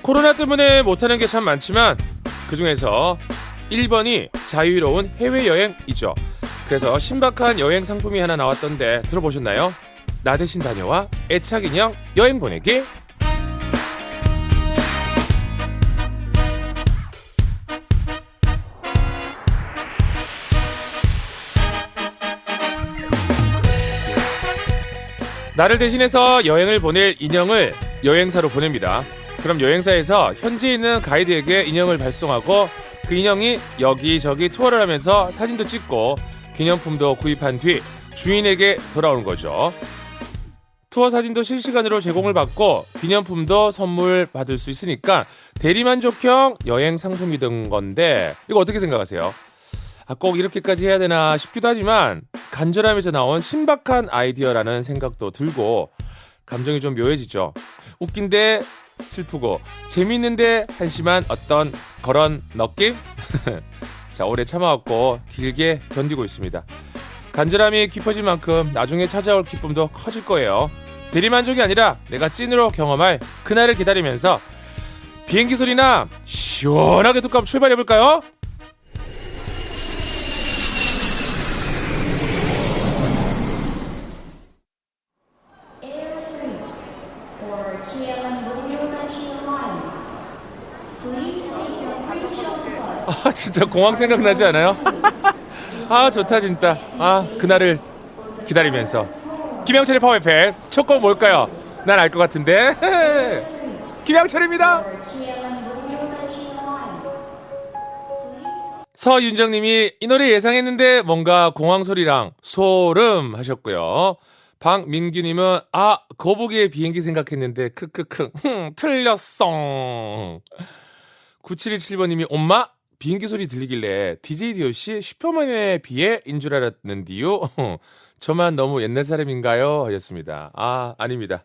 코로나 때문에 못하는 게 참 많지만 그중에서 1번이 자유로운 해외여행이죠. 그래서 신박한 여행 상품이 하나 나왔던데 들어보셨나요? 나 대신 다녀와 애착인형 여행 보내기. 나를 대신해서 여행을 보낼 인형을 여행사로 보냅니다. 그럼 여행사에서 현지에 있는 가이드에게 인형을 발송하고 그 인형이 여기저기 투어를 하면서 사진도 찍고 기념품도 구입한 뒤 주인에게 돌아오는 거죠. 투어 사진도 실시간으로 제공을 받고 기념품도 선물 받을 수 있으니까 대리만족형 여행 상품이 된 건데 이거 어떻게 생각하세요? 꼭 이렇게까지 해야 되나 싶기도 하지만 간절함에서 나온 신박한 아이디어라는 생각도 들고 감정이 좀 묘해지죠. 웃긴데 슬프고 재미있는데 한심한 어떤 그런 느낌? 자, 오래 참아왔고 길게 견디고 있습니다. 간절함이 깊어진 만큼 나중에 찾아올 기쁨도 커질 거예요. 대리만족이 아니라 내가 찐으로 경험할 그날을 기다리면서 비행기 소리나 시원하게 듣고 한번 출발해볼까요? 아, 진짜 공항 생각나지 않아요? 아, 좋다 진짜. 아, 그날을 기다리면서 김영철의 파워 FM 첫 곡 뭘까요? 난 알 것 같은데. 김영철입니다. 서윤정님이 이 노래 예상했는데 뭔가 공항 소리랑 소름 하셨고요. 박민규님은 거북이의 비행기 생각했는데 크크크 틀렸어. 9717번님이 엄마 비행기 소리 들리길래 DJ DOC 슈퍼맨에 비해인 줄 알았는데요. 저만 너무 옛날 사람인가요? 하셨습니다. 아닙니다.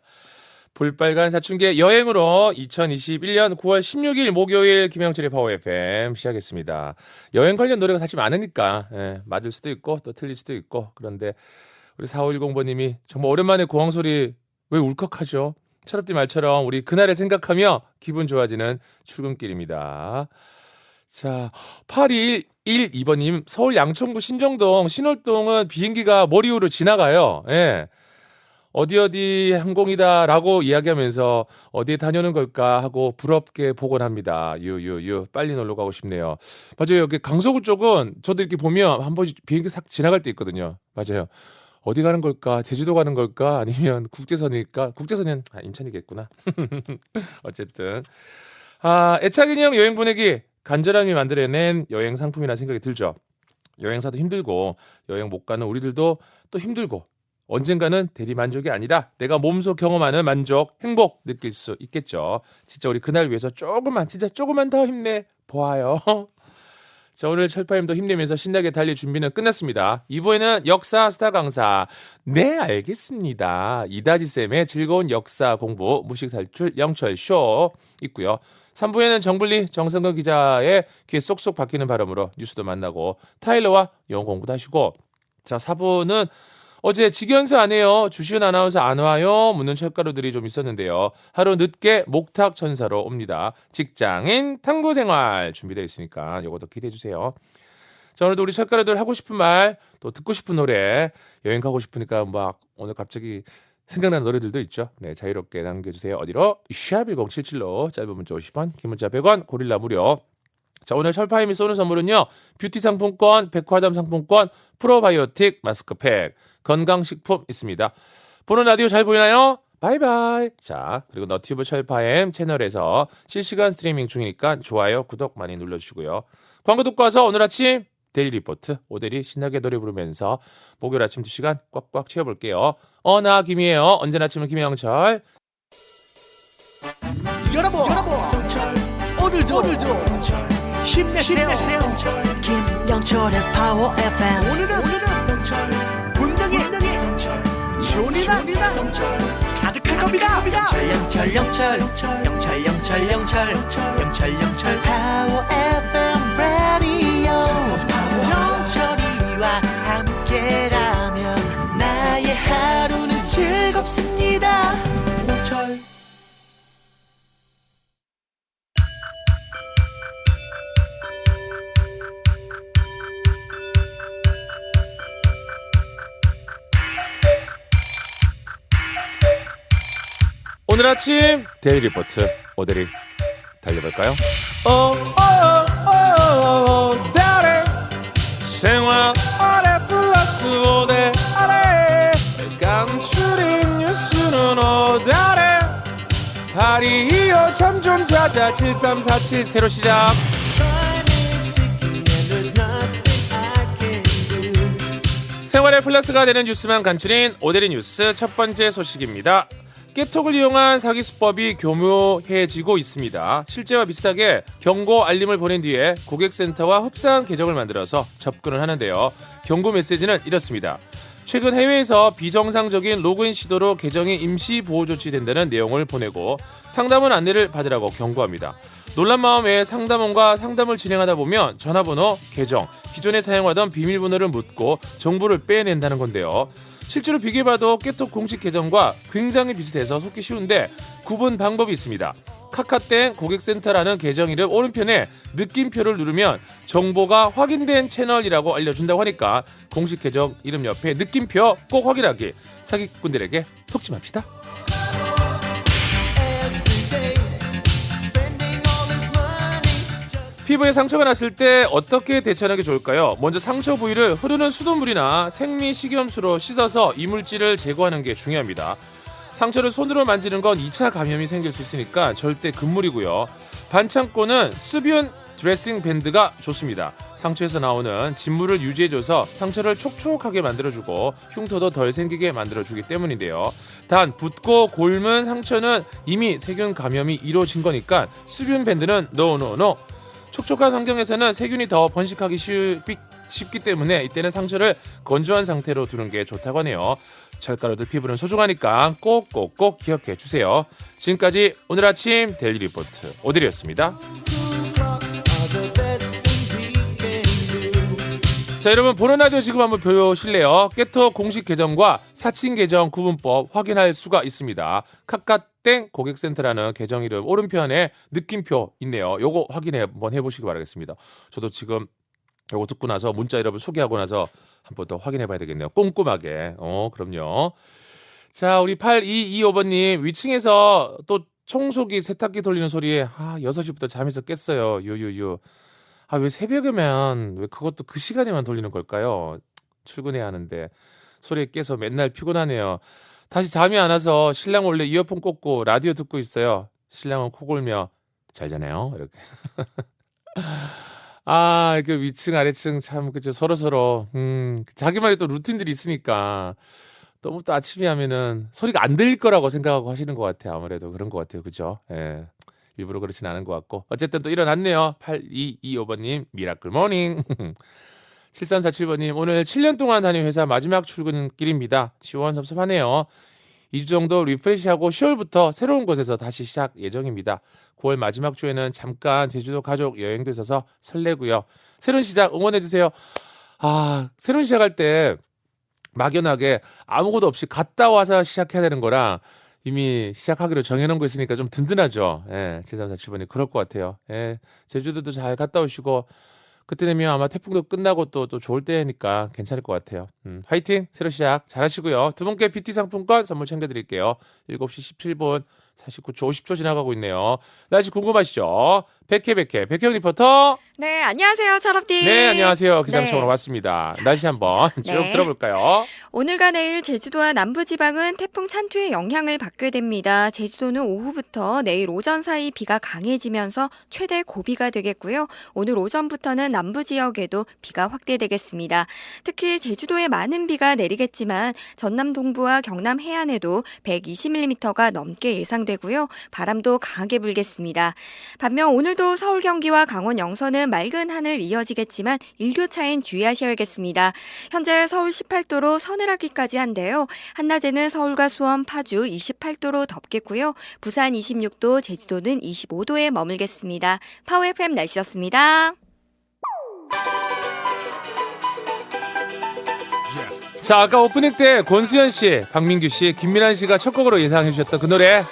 볼빨간 사춘기의 여행으로 2021년 9월 16일 목요일 김영철의 파워 FM 시작했습니다. 여행 관련 노래가 사실 많으니까 맞을 수도 있고 또 틀릴 수도 있고 그런데 우리 4510번님이 정말 오랜만에 공항 소리 왜 울컥하죠? 철없디 말처럼 우리 그날을 생각하며 기분 좋아지는 출근길입니다. 자, 8212번님 서울 양천구 신정동 신월동은 비행기가 머리 위로 지나가요. 예. 어디 항공이다라고 이야기하면서 어디에 다녀오는 걸까 하고 부럽게 보곤 합니다. 빨리 놀러 가고 싶네요. 맞아요. 여기 강서구 쪽은 저도 이렇게 보면 한 번씩 비행기 싹 지나갈 때 있거든요. 맞아요. 어디 가는 걸까? 제주도 가는 걸까? 아니면 국제선일까? 국제선은 인천이겠구나. 어쨌든 애착인형 여행 보내기 간절함이 만들어낸 여행 상품이라는 생각이 들죠. 여행사도 힘들고 여행 못 가는 우리들도 또 힘들고 언젠가는 대리만족이 아니라 내가 몸소 경험하는 만족, 행복 느낄 수 있겠죠. 진짜 우리 그날 위해서 진짜 조금만 더 힘내 보아요. 자, 오늘 철파임도 힘내면서 신나게 달릴 준비는 끝났습니다. 2부에는 역사 스타 강사 네 알겠습니다. 이다지쌤의 즐거운 역사 공부 무식 탈출 영철쇼 있고요. 3부에는 정블리 정성근 기자의 귀에 쏙쏙 박히는 발음으로 뉴스도 만나고 타일러와 영어 공부도 하시고 자 4부는 어제 직연서 안 해요. 주시은 아나운서 안 와요. 묻는 철가루들이 좀 있었는데요. 하루 늦게 목탁 천사로 옵니다. 직장인 탐구 생활 준비되어 있으니까 이것도 기대해 주세요. 자, 오늘도 우리 철가루들 하고 싶은 말, 또 듣고 싶은 노래, 여행 가고 싶으니까 막 오늘 갑자기 생각나는 노래들도 있죠. 네, 자유롭게 남겨주세요. 어디로? 샵1077로 짧은 문자 50원, 긴 문자 100원, 고릴라 무료. 자, 오늘 철파임이 쏘는 선물은요. 뷰티 상품권, 백화점 상품권, 프로바이오틱 마스크팩, 건강식품 있습니다. 보는 라디오 잘 보이나요? 바이바이. 자, 그리고 너튜브 철파임 채널에서 실시간 스트리밍 중이니까 좋아요, 구독 많이 눌러주시고요. 광고 듣고 와서 오늘 아침 데일리 리포트 오대리 신나게 노래 부르면서 목요일 아침 2시간 꽉꽉 채워볼게요. 나 김이에요. 언제나 아침은 김영철. 여러분 오늘도 힘내세요. 김영철의 파워 FM 오늘은 분명히 좋은 일만 가득할 겁니다. 영철 파워 FM 라디오 영철이와 함께라면 나의 하루는 즐겁습니다. 오늘 아침 데일리 리포트 오데리 달려볼까요? 오데리 생활의 플러스 오데리 깡추린 뉴스는 오데리 파리이어 잠 좀 자자 7347 새로 시작. 생활의 플러스가 되는 뉴스만 간추린 오데리 뉴스 첫 번째 소식입니다. 깨톡을 이용한 사기 수법이 교묘해지고 있습니다. 실제와 비슷하게 경고 알림을 보낸 뒤에 고객센터와 흡사한 계정을 만들어서 접근을 하는데요. 경고 메시지는 이렇습니다. 최근 해외에서 비정상적인 로그인 시도로 계정이 임시 보호 조치된다는 내용을 보내고 상담원 안내를 받으라고 경고합니다. 놀란 마음에 상담원과 상담을 진행하다 보면 전화번호, 계정, 기존에 사용하던 비밀번호를 묻고 정보를 빼낸다는 건데요. 실제로 비교해봐도 깨톡 공식 계정과 굉장히 비슷해서 속기 쉬운데 구분 방법이 있습니다. 카카땡 고객센터라는 계정 이름 오른편에 느낌표를 누르면 정보가 확인된 채널이라고 알려준다고 하니까 공식 계정 이름 옆에 느낌표 꼭 확인하기. 사기꾼들에게 속지 맙시다. 피부에 상처가 났을 때 어떻게 대처하는 게 좋을까요? 먼저 상처 부위를 흐르는 수돗물이나 생리식염수로 씻어서 이물질을 제거하는 게 중요합니다. 상처를 손으로 만지는 건 2차 감염이 생길 수 있으니까 절대 금물이고요. 반창고는 스뷴 드레싱 밴드가 좋습니다. 상처에서 나오는 진물을 유지해줘서 상처를 촉촉하게 만들어주고 흉터도 덜 생기게 만들어주기 때문인데요. 단 붓고 곪은 상처는 이미 세균 감염이 이루어진 거니까 스뷴 밴드는 노. 촉촉한 환경에서는 세균이 더 번식하기 쉽기 때문에 이때는 상처를 건조한 상태로 두는 게 좋다고 하네요. 찰가루들 피부는 소중하니까 꼭 기억해 주세요. 지금까지 오늘 아침 데일리 리포트 오데리였습니다. 자, 여러분 보는 라디오 지금 한번 보실래요? 깨톡 공식 계정과 사칭 계정 구분법 확인할 수가 있습니다. 카카땡 고객센터라는 계정 이름 오른편에 느낌표 있네요. 요거 확인해 한번 해보시기 바라겠습니다. 저도 지금 요거 듣고 나서 문자 여러분 소개하고 나서 한 번 더 확인해 봐야 되겠네요. 꼼꼼하게. 그럼요. 자, 우리 8225번님 위층에서 또 청소기 세탁기 돌리는 소리에 6시부터 잠에서 깼어요. 유유유. 왜 새벽에만 왜 그것도 그 시간에만 돌리는 걸까요? 출근해야 하는데 소리에 깨서 맨날 피곤하네요. 다시 잠이 안 와서 신랑 원래 이어폰 꽂고 라디오 듣고 있어요. 신랑은 코 골며 잘 자네요. 이렇게. 그 위층 아래층 참 그죠. 서로 자기만의 또 루틴들이 있으니까 너무 또 아침에 하면은 소리가 안 들릴 거라고 생각하고 하시는 것 같아요. 아무래도 그런 것 같아요. 그죠? 예. 일부러 그렇진 않은 것 같고 어쨌든 또 일어났네요. 8225번님 미라클 모닝. 7347번님 오늘 7년 동안 다닌 회사 마지막 출근길입니다. 시원섭섭하네요. 2주 정도 리프레시하고 10월부터 새로운 곳에서 다시 시작 예정입니다. 9월 마지막 주에는 잠깐 제주도 가족 여행도 있어서 설레고요. 새로운 시작 응원해주세요. 새로운 시작할 때 막연하게 아무것도 없이 갔다 와서 시작해야 되는 거랑 이미 시작하기로 정해놓은 거 있으니까 좀 든든하죠. 예, 7347번이 그럴 것 같아요. 예, 제주도도 잘 갔다 오시고 그때 되면 아마 태풍도 끝나고 또 좋을 때니까 괜찮을 것 같아요. 화이팅! 새로 시작 잘하시고요. 두 분께 BT 상품권 선물 챙겨드릴게요. 7시 17분 49초 50초 지나가고 있네요. 날씨 궁금하시죠? 백혜영 리포터. 네, 안녕하세요, 철업디. 네, 안녕하세요. 기상청으로 네. 왔습니다. 날씨 한번 쭉 네. 들어볼까요? 오늘과 내일 제주도와 남부지방은 태풍 찬투의 영향을 받게 됩니다. 제주도는 오후부터 내일 오전 사이 비가 강해지면서 최대 고비가 되겠고요. 오늘 오전부터는 남부 지역에도 비가 확대되겠습니다. 특히 제주도에 많은 비가 내리겠지만 전남 동부와 경남 해안에도 120mm가 넘게 예상되고요. 바람도 강하게 불겠습니다. 반면 오늘도 서울 경기와 강원 영서는 맑은 하늘 이어지겠지만 일교차엔 주의하셔야겠습니다. 현재 서울 18도로 서늘하기까지 한데요. 한낮에는 서울과 수원, 파주 28도로 덥겠고요. 부산 26도, 제주도는 25도에 머물겠습니다. 파워 FM 날씨였습니다. 자, 아까 오프닝 때 권수현 씨, 박민규 씨, 김민환 씨가 첫 곡으로 예상해 주셨던 그 노래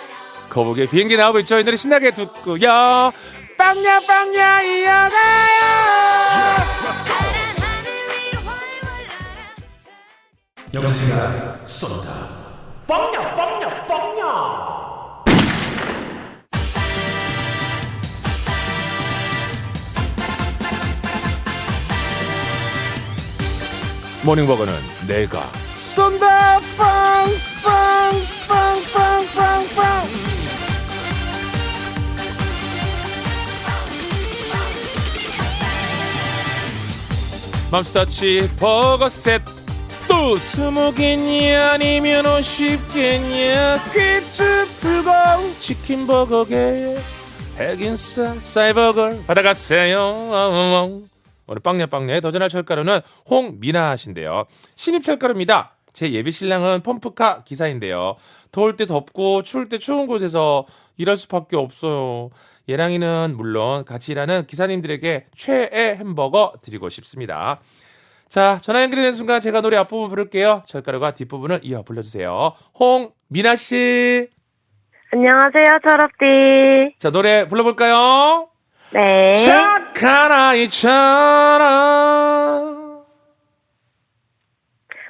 거북의 비행기 나오고 있죠. 이 노래 신나게 듣고요. 빵야 이어가요. 영지가 쏜다. 모닝버거는 내가 쏜다. 빵빵빵빵빵빵. 맘스터치 버거 세트. 또 20개니 아니면 50개냐. 퀴즈 풀고 치킨 버거게 핵인싸 사이버걸 받아가세요. 오늘 빵야빵야에 도전할 철가루는 홍미나 씨인데요. 신입 철가루입니다. 제 예비 신랑은 펌프카 기사인데요. 더울 때 덥고 추울 때 추운 곳에서 일할 수밖에 없어요. 예랑이는 물론 같이 일하는 기사님들에게 최애 햄버거 드리고 싶습니다. 자, 전화 연결되는 순간 제가 노래 앞부분 부를게요. 철가루가 뒷부분을 이어 불러주세요. 홍미나 씨. 안녕하세요, 철업디. 자, 노래 불러볼까요? 네. 착한 아이처럼.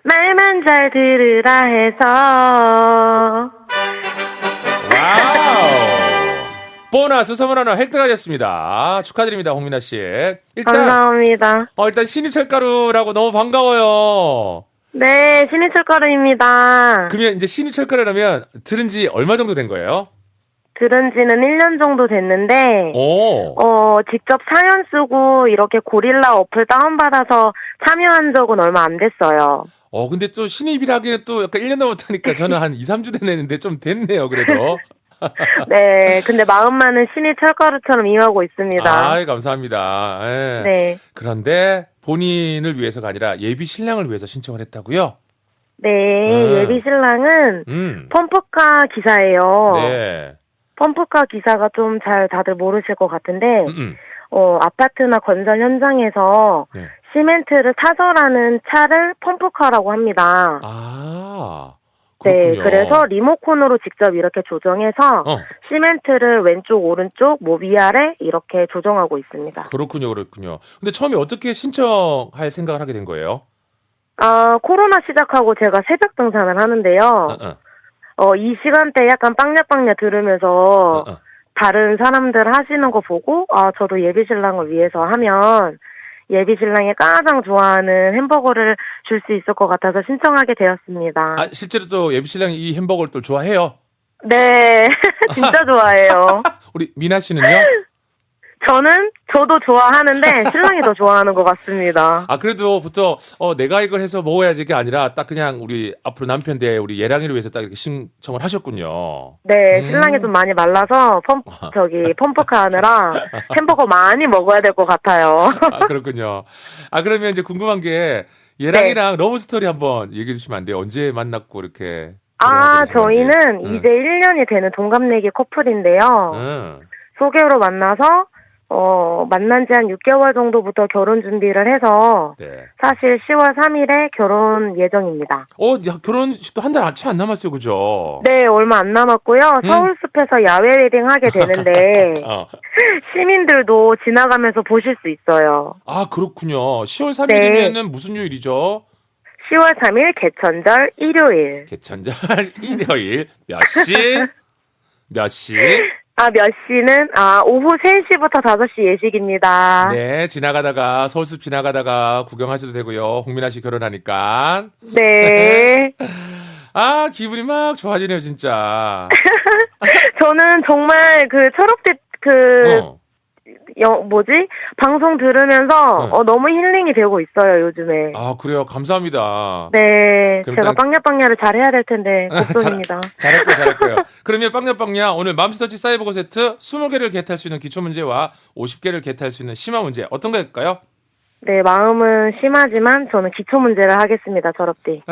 말만 잘 들으라 해서. 와우. 보너스 선물 하나 획득하셨습니다. 축하드립니다, 홍민아 씨. 감사합니다. 일단 신입 철가루라고 너무 반가워요. 네, 신입철가루입니다. 그러면 이제 신입 철가루라면 들은 지 얼마 정도 된 거예요? 들은 지는 1년 정도 됐는데, 오. 직접 사연 쓰고 이렇게 고릴라 어플 다운받아서 참여한 적은 얼마 안 됐어요. 근데 또 신입이라기는 또 약간 1년 넘었다니까 저는 한 2, 3주 됐는데 좀 됐네요, 그래도. 네, 근데 마음만은 신입철가루처럼 임하고 있습니다. 아, 감사합니다. 예. 네. 그런데 본인을 위해서가 아니라 예비 신랑을 위해서 신청을 했다고요? 네, 예비 신랑은 펌프카 기사예요. 네. 펌프카 기사가 좀 잘 다들 모르실 것 같은데, 음. 아파트나 건설 현장에서 네. 시멘트를 타설하는 차를 펌프카라고 합니다. 아, 네, 그렇군요. 그래서 리모컨으로 직접 이렇게 조정해서 시멘트를 왼쪽, 오른쪽, 뭐 위아래 이렇게 조정하고 있습니다. 그렇군요. 근데 처음에 어떻게 신청할 생각을 하게 된 거예요? 코로나 시작하고 제가 새벽 등산을 하는데요. 이 시간대 약간 빵야빵야 들으면서 다른 사람들 하시는 거 보고, 저도 예비신랑을 위해서 하면 예비신랑이 가장 좋아하는 햄버거를 줄 수 있을 것 같아서 신청하게 되었습니다. 실제로 또 예비 신랑이 이 햄버거를 또 좋아해요? 네, 진짜 좋아해요. 우리 미나 씨는요? 저도 좋아하는데 신랑이 더 좋아하는 것 같습니다. 그래도 부터 내가 이걸 해서 먹어야지 게 아니라 딱 그냥 우리 앞으로 남편 대 우리 예랑이를 위해서 딱 이렇게 신청을 하셨군요. 네, 신랑이 좀 많이 말라서 펌프카 하느라 햄버거 많이 먹어야 될 것 같아요. 그렇군요. 그러면 이제 궁금한 게 예랑이랑 러브 스토리 한번 얘기해 주시면 안 돼요? 언제 만났고 이렇게? 저희는 이제 1년이 되는 동갑내기 커플인데요. 소개로 만나서 만난 지 한 6개월 정도부터 결혼 준비를 해서 사실 10월 3일에 결혼 예정입니다. 결혼식도 한 달 채 안 남았어요, 그죠? 네, 얼마 안 남았고요. 서울숲에서 야외 웨딩 하게 되는데 시민들도 지나가면서 보실 수 있어요. 그렇군요. 10월 3일이면은 무슨 요일이죠? 10월 3일 개천절 일요일. 개천절 일요일 몇 시? 몇 시? 몇 시는 오후 3시부터 5시 예식입니다. 네, 서울숲 지나가다가 구경하셔도 되고요. 홍민아 씨 결혼하니까. 네. 기분이 막 좋아지네요, 진짜. 저는 정말 철업대 방송 들으면서 너무 힐링이 되고 있어요, 요즘에. 그래요? 감사합니다. 네, 제가 빵야빵야를 잘해야 될 텐데 걱정입니다. 잘했고요. 그러면 빵야빵야 오늘 맘스터치 사이버거 세트 20개를 겟할 수 있는 기초문제와 50개를 겟할 수 있는 심화문제 어떤 거일까요? 네, 마음은 심하지만 저는 기초문제를 하겠습니다, 철업디.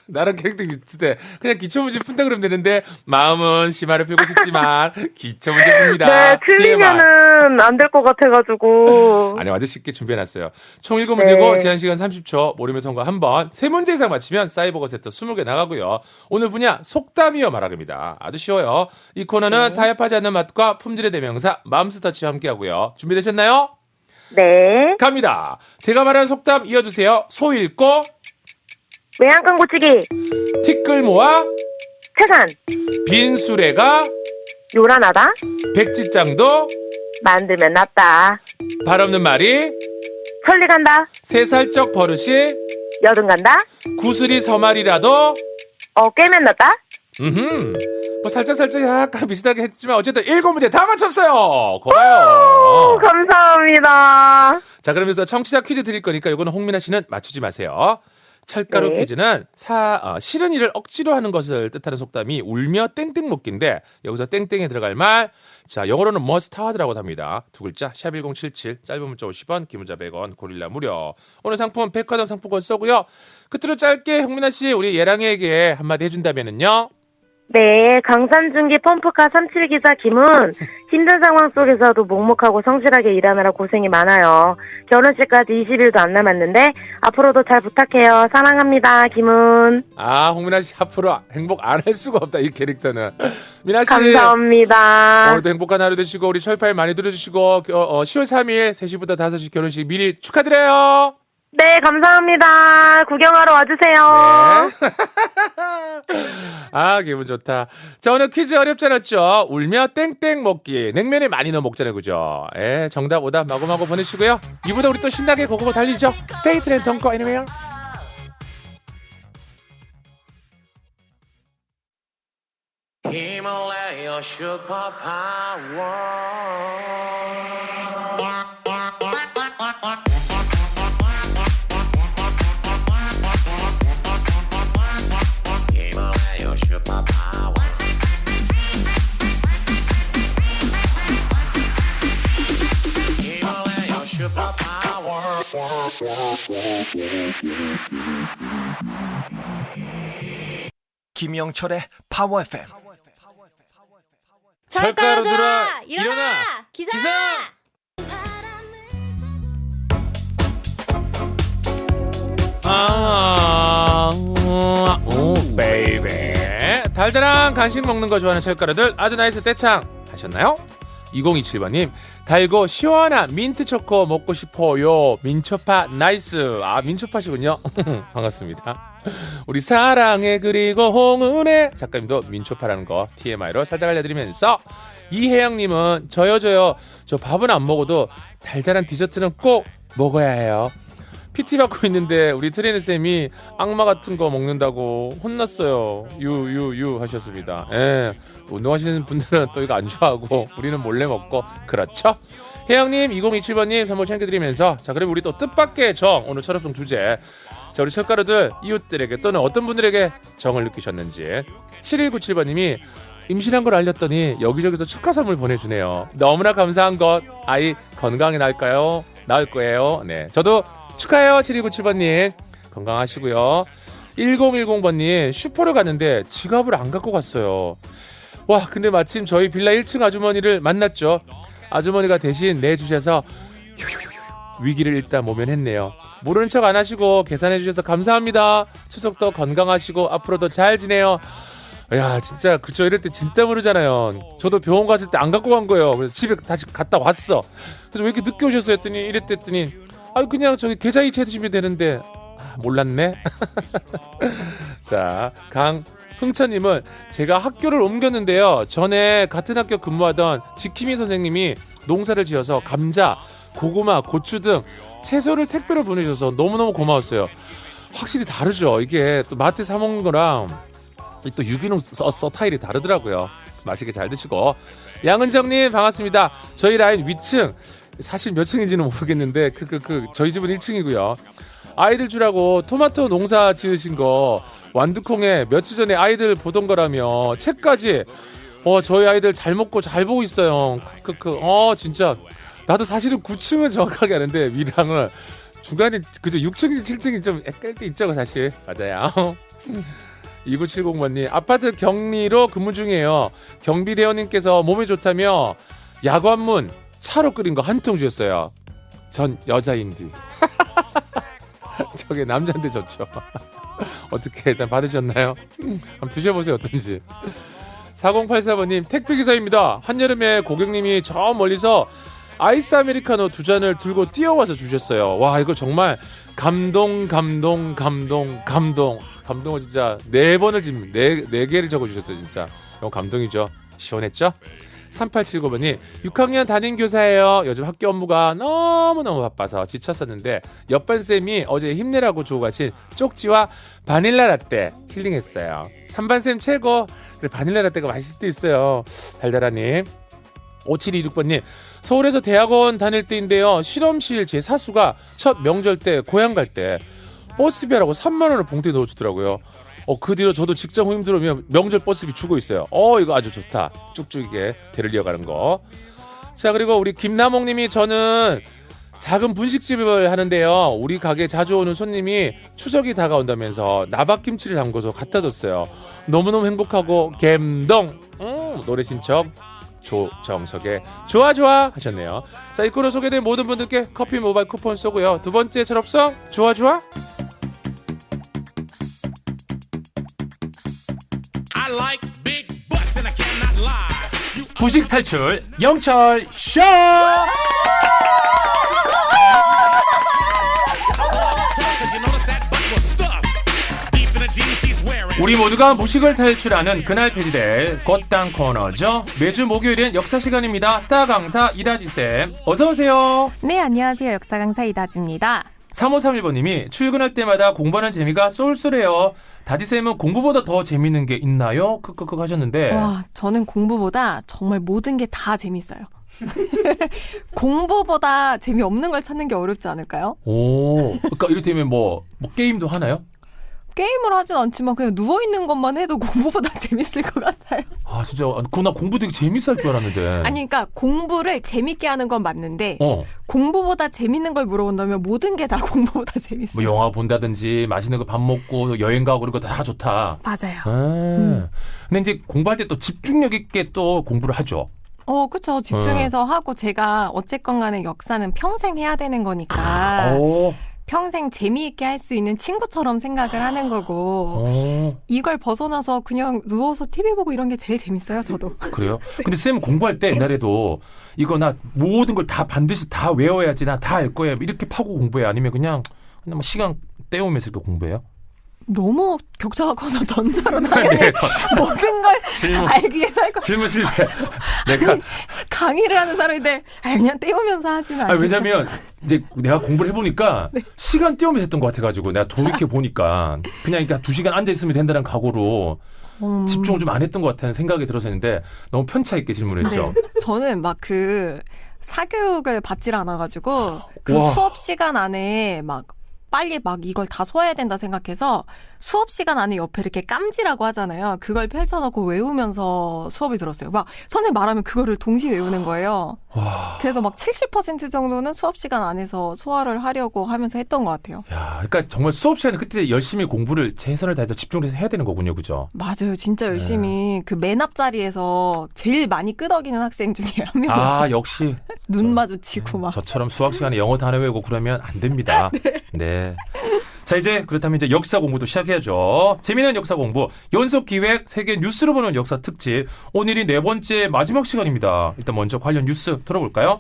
나랑 캐릭터 비슷해. 그냥 기초문제 푼다 그러면 되는데 마음은 심화를 풀고 싶지만 기초문제 풉니다. 네, 틀리면은 안 될 것 같아가지고. 아니, 완전 쉽게 준비해놨어요. 총 7문제고 제한시간 30초, 모르면 통과 1번, 3문제 이상 맞히면 사이버거 세트 20개 나가고요. 오늘 분야 속담이어 말하기입니다. 아주 쉬워요. 이 코너는 타협하지 않는 맛과 품질의 대명사 맘스터치와 함께하고요. 준비되셨나요? 네. 갑니다. 제가 말하는 속담 이어주세요. 소 읽고 외양간 고치기. 티끌 모아 태산. 빈수레가 요란하다. 백지장도 만들면 낫다. 발 없는 말이 천리 간다. 3살적 버릇이 여든 간다. 구슬이 서말이라도 꿰맨 났다. 뭐 살짝 약간 비슷하게 했지만 어쨌든 7문제 다 맞췄어요. 고마워요. 감사합니다. 자, 그러면서 청취자 퀴즈 드릴 거니까 이거는 홍민아 씨는 맞추지 마세요. 철가루 네. 퀴즈는 싫은 일을 억지로 하는 것을 뜻하는 속담이 울며 땡땡 먹기인데 여기서 땡땡에 들어갈 말, 자, 영어로는 must have라고 합니다. 두 글자 샵1077, 짧은 문자 50원, 긴 문자 100원, 고릴라 무료. 오늘 상품 백화점 상품권 쏘고요. 끝으로 짧게 홍민아 씨 우리 예랑이에게 한마디 해준다면은요. 네, 강산중기 펌프카 37기사 김은 힘든 상황 속에서도 묵묵하고 성실하게 일하느라 고생이 많아요. 결혼식까지 20일도 안 남았는데 앞으로도 잘 부탁해요. 사랑합니다, 김은. 홍민아 씨 앞으로 행복 안 할 수가 없다 이 캐릭터는. 민아 씨 감사합니다. 오늘도 행복한 하루 되시고 우리 철파일 많이 들어주시고 10월 3일 3시부터 5시 결혼식 미리 축하드려요. 네, 감사합니다. 구경하러 와주세요. 네. 기분 좋다. 자, 오늘 퀴즈 어렵지 않았죠? 울며 땡땡 먹기. 냉면에 많이 넣어 먹잖아요, 그죠? 정답 오답 마구마구 보내주시고요. 이보다 우리 또 신나게 고고고 달리죠. Stay tuned, don't go anywhere. 히말라야 슈퍼파워 히말라야 슈퍼파워 히말라야 슈퍼파워 김영철의 파워 FM. 철가루들아, 일어나! 기사! 오, 베이베. 달달한 간식 먹는 거 좋아하는 철가루들 아주 나이스 떼창 하셨나요? 2027번님 달고 시원한 민트 초코 먹고 싶어요. 민초파 나이스. 민초파시군요. 반갑습니다. 우리 사랑해 그리고 홍은혜 작가님도 민초파라는 거 TMI로 살짝 알려드리면서 이혜영님은 저요 저 밥은 안 먹어도 달달한 디저트는 꼭 먹어야 해요. PT 받고 있는데 우리 트레이너 쌤이 악마 같은 거 먹는다고 혼났어요. 유 하셨습니다. 운동하시는 분들은 또 이거 안 좋아하고 우리는 몰래 먹고 그렇죠? 혜영님 2027번님 선물 챙겨드리면서 자 그럼 우리 또 뜻밖의 정 오늘 철업종 주제 자 우리 철가루들 이웃들에게 또는 어떤 분들에게 정을 느끼셨는지 7197번님이 임신한 걸 알렸더니 여기저기서 축하 선물 보내주네요. 너무나 감사한 것 아이 건강히 나을 거예요. 네 저도 축하해요. 7297번님 건강하시고요. 1010번님 슈퍼를 갔는데 지갑을 안 갖고 갔어요. 와 근데 마침 저희 빌라 1층 아주머니를 만났죠. 아주머니가 대신 내주셔서 위기를 일단 모면했네요. 모르는 척 안 하시고 계산해 주셔서 감사합니다. 추석도 건강하시고 앞으로도 잘 지내요. 야 진짜 그쵸 이럴 때 진짜 모르잖아요. 저도 병원 갔을 때 안 갖고 간 거예요. 그래서 집에 다시 갔다 왔어. 그래서 왜 이렇게 늦게 오셨어요 했더니 이랬더니 그냥 저기 계좌이체 해주시면 되는데 몰랐네. 자 강흥천님은 제가 학교를 옮겼는데요. 전에 같은 학교 근무하던 지킴이 선생님이 농사를 지어서 감자, 고구마, 고추 등 채소를 택배로 보내줘서 너무너무 고마웠어요. 확실히 다르죠. 이게 또 마트 사 먹는 거랑 또 유기농 서타일이 다르더라고요. 맛있게 잘 드시고 양은정님 반갑습니다. 저희 라인 위층 사실 몇 층인지는 모르겠는데 저희 집은 1층이고요. 아이들 주라고 토마토 농사 지으신 거 완두콩에 며칠 전에 아이들 보던 거라며 책까지 저희 아이들 잘 먹고 잘 보고 있어요. 진짜 나도 사실은 9층은 정확하게 아는데 위랑을 중간에 그저 6층인지 7층이 좀 헷갈릴 때 있죠 사실. 맞아요. 2970번님 아파트 격리로 근무 중이에요. 경비대원님께서 몸이 좋다며 야관문 차로 끓인 거 한 통 주셨어요. 전 여자인데 저게 남자인데 좋죠. 어떻게 일단 받으셨나요? 한번 드셔보세요 어떤지. 4084번님 택배기사입니다. 한여름에 고객님이 저 멀리서 아이스 아메리카노 2잔을 들고 뛰어와서 주셨어요. 와 이거 정말 감동을 진짜 4번을 지금 4개를 적어주셨어요. 진짜 너무 감동이죠. 시원했죠? 3879번님 6학년 담임교사예요. 요즘 학교 업무가 너무너무 바빠서 지쳤었는데 옆반쌤이 어제 힘내라고 주고 가신 쪽지와 바닐라 라떼 힐링했어요. 3반쌤 최고. 그래, 바닐라 라떼가 맛있을 때 있어요. 달달하님. 5726번님 서울에서 대학원 다닐 때인데요. 실험실 제 사수가 첫 명절 때 고향 갈 때 버스비라고 3만 원을 봉투에 넣어주더라고요. 그 뒤로 저도 직장 후임 들어오면 명절 버스비 주고 있어요. 이거 아주 좋다. 쭉쭉이게 대를 이어가는 거. 자, 그리고 우리 김남옥님이 저는 작은 분식집을 하는데요. 우리 가게 자주 오는 손님이 추석이 다가온다면서 나박김치를 담궈서 갖다 줬어요. 너무너무 행복하고 감동. 노래 신청 조정석의 좋아 좋아 하셨네요. 자, 이 코너 소개된 모든 분들께 커피 모바일 쿠폰 쏘고요. 두 번째 철업성 좋아 좋아. I like big butts and I cannot lie. 부식 탈출 영철 쇼. 우리 모두가 무식을 탈출하는 그날 폐지될 곧땅 코너죠. 매주 목요일엔 역사 시간입니다. 스타 강사 이다지쌤 어서오세요. 네, 안녕하세요. 역사 강사 이다지입니다. 3531번님이 출근할 때마다 공부하는 재미가 쏠쏠해요. 다지쌤은 공부보다 더 재밌는 게 있나요? 크크크 하셨는데 와, 저는 공부보다 정말 모든 게 다 재밌어요. 공부보다 재미없는 걸 찾는 게 어렵지 않을까요? 오, 그러니까 이를테면 뭐 게임도 하나요? 게임을 하진 않지만 그냥 누워있는 것만 해도 공부보다 재밌을 것 같아요. 아 진짜 나 공부 되게 재밌을 줄 알았는데. 아니 그러니까 공부를 재밌게 하는 건 맞는데 공부보다 재밌는 걸 물어본다면 모든 게 다 공부보다 재밌어요. 뭐 영화 본다든지 맛있는 거 밥 먹고 여행 가고 그런 거 다 좋다. 맞아요. 근데 이제 공부할 때 또 집중력 있게 또 공부를 하죠. 그렇죠. 집중해서 하고 제가 어쨌건 간에 역사는 평생 해야 되는 거니까 평생 재미있게 할 수 있는 친구처럼 생각을 하는 거고 이걸 벗어나서 그냥 누워서 TV 보고 이런 게 제일 재밌어요. 저도. 그래요? 근데 쌤 공부할 때 옛날에도 이거 나 모든 걸 다 반드시 다 외워야지 나 다 알 거야 이렇게 파고 공부해 아니면 그냥 뭐 시간 때우면서 이렇게 공부해요? 너무 격차가 커서 전자로 당연히 네, 모든 걸 알기 위해서 할 거. 질문 실패. 내가 강의를 하는 사람인데 그냥 때우면서 하지는 않겠죠. 왜냐면 이제 내가 공부를 해보니까 시간 때우면서 했던 것 같아가지고 내가 돌이켜 보니까 그냥 이렇게 2시간 앉아 있으면 된다는 각오로 집중을 좀 안 했던 것 같다는 생각이 들어서 했는데 너무 편차 있게 질문했죠. 네. 저는 막 그 사교육을 받질 않아가지고 그 수업 시간 안에 막 빨리 막 이걸 다 소화해야 된다 생각해서 수업 시간 안에 옆에 이렇게 깜지라고 하잖아요. 그걸 펼쳐놓고 외우면서 수업을 들었어요. 막 선생님 말하면 그거를 동시에 외우는 거예요. 그래서 막 70% 정도는 수업 시간 안에서 소화를 하려고 하면서 했던 것 같아요. 야, 그러니까 정말 수업 시간에 그때 열심히 공부를 최선을 다해서 집중을 해서 해야 되는 거군요, 그죠? 맞아요, 진짜 열심히 그 맨 앞자리에서 제일 많이 끄덕이는 학생 중에 한 명이었어요. 아, 역시 눈 마주치고 막. 저처럼 수학 시간에 영어 단어 외우고 그러면 안 됩니다. 네. 자, 이제 그렇다면 이제 역사 공부도 시작해야죠. 재미난 역사 공부 연속 기획 세계 뉴스로 보는 역사 특집. 오늘이 4번째 마지막 시간입니다. 일단 먼저 관련 뉴스 들어볼까요?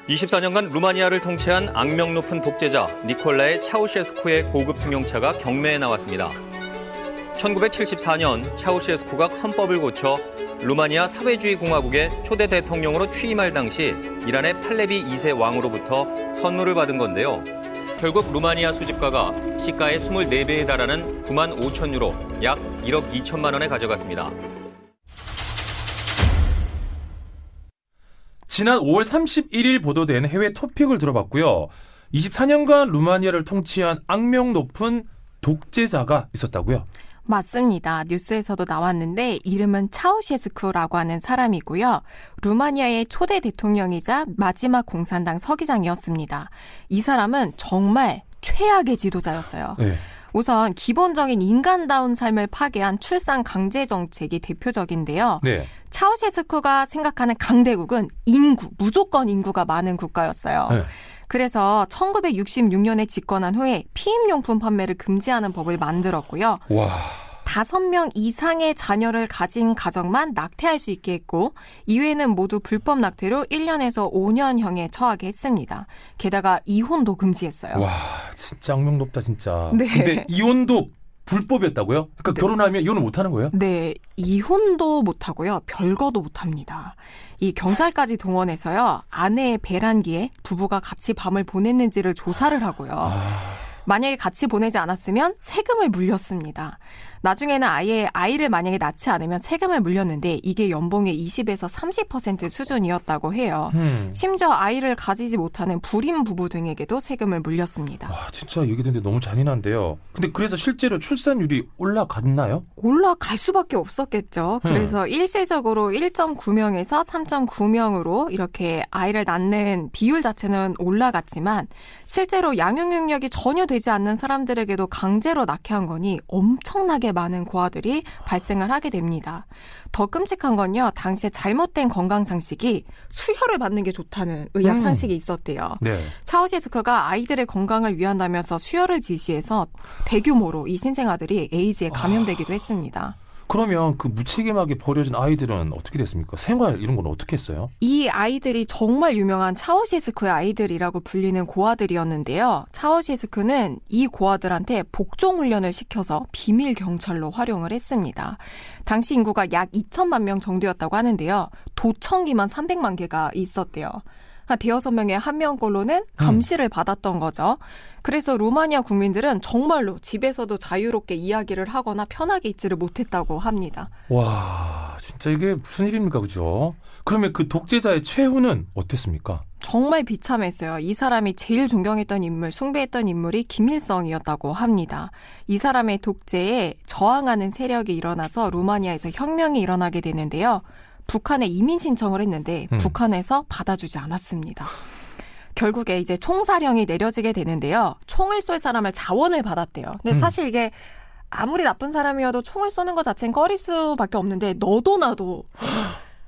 24년간 루마니아를 통치한 악명 높은 독재자 니콜라의 차우셰스쿠의 고급 승용차가 경매에 나왔습니다. 1974년 차우셰스쿠가 헌법을 고쳐 루마니아 사회주의 공화국의 초대 대통령으로 취임할 당시 이란의 팔레비 2세 왕으로부터 선물을 받은 건데요. 결국 루마니아 수집가가 시가의 24배에 달하는 9만 5천 유로, 약 1억 2천만 원에 가져갔습니다. 지난 5월 31일 보도된 해외 토픽을 들어봤고요. 24년간 루마니아를 통치한 악명 높은 독재자가 있었다고요? 맞습니다. 뉴스에서도 나왔는데 이름은 차우셰스쿠라고 하는 사람이고요. 루마니아의 초대 대통령이자 마지막 공산당 서기장이었습니다. 이 사람은 정말 최악의 지도자였어요. 네. 우선 기본적인 인간다운 삶을 파괴한 출산 강제 정책이 대표적인데요. 네. 차우셰스쿠가 생각하는 강대국은 인구, 무조건 인구가 많은 국가였어요. 네. 그래서 1966년에 집권한 후에 피임용품 판매를 금지하는 법을 만들었고요. 와. 5명 이상의 자녀를 가진 가정만 낙태할 수 있게 했고 이외에는 모두 불법 낙태로 1년에서 5년형에 처하게 했습니다. 게다가 이혼도 금지했어요. 와, 진짜 악명 높다 진짜. 네. 근데 이혼도 불법이었다고요? 그러니까 결혼하면 이혼을 못 하는 거예요? 네, 이혼도 못하고요. 별거도 못합니다. 이 경찰까지 동원해서요. 아내의 배란기에 부부가 같이 밤을 보냈는지를 조사를 하고요. 만약에 같이 보내지 않았으면 세금을 물렸습니다. 나중에는 아예 아이를 만약에 낳지 않으면 세금을 물렸는데 이게 연봉의 20에서 30% 수준이었다고 해요. 심지어 아이를 가지지 못하는 불임 부부 등에게도 세금을 물렸습니다. 와, 진짜 얘기 듣는데 너무 잔인한데요. 근데 그래서 실제로 출산율이 올라갔나요? 올라갈 수밖에 없었겠죠. 그래서 일시적으로 1.9명에서 3.9명으로 이렇게 아이를 낳는 비율 자체는 올라갔지만 실제로 양육 능력이 전혀 되지 않는 사람들에게도 강제로 낳게 한 거니 엄청나게 많은 고아들이 발생을 하게 됩니다. 더 끔찍한 건요. 당시에 잘못된 건강 상식이 수혈을 받는 게 좋다는 의학 상식이 있었대요. 네. 차우셰스크가 아이들의 건강을 위한다면서 수혈을 지시해서 대규모로 이 신생아들이 에이즈에 감염되기도 했습니다. 그러면 그 무책임하게 버려진 아이들은 어떻게 됐습니까? 생활 이런 건 어떻게 했어요? 이 아이들이 정말 유명한 차우셰스크의 아이들이라고 불리는 고아들이었는데요. 차우셰스크는 이 고아들한테 복종 훈련을 시켜서 비밀 경찰로 활용을 했습니다. 당시 인구가 약 2천만 명 정도였다고 하는데요. 도청기만 300만 개가 있었대요. 한 대여섯 명의 한 명꼴로는 감시를 받았던 거죠. 그래서 루마니아 국민들은 정말로 집에서도 자유롭게 이야기를 하거나 편하게 있지를 못했다고 합니다. 와, 진짜 이게 무슨 일입니까, 그죠? 그러면 그 독재자의 최후는 어땠습니까? 정말 비참했어요. 이 사람이 제일 존경했던 인물, 숭배했던 인물이 김일성이었다고 합니다. 이 사람의 독재에 저항하는 세력이 일어나서 루마니아에서 혁명이 일어나게 되는데요. 북한에 이민 신청을 했는데 북한에서 받아주지 않았습니다. 결국에 이제 총사령이 내려지게 되는데요. 총을 쏠 사람을 자원을 받았대요. 근데 사실 이게 아무리 나쁜 사람이어도 총을 쏘는 것 자체는 꺼릴 수밖에 없는데 너도 나도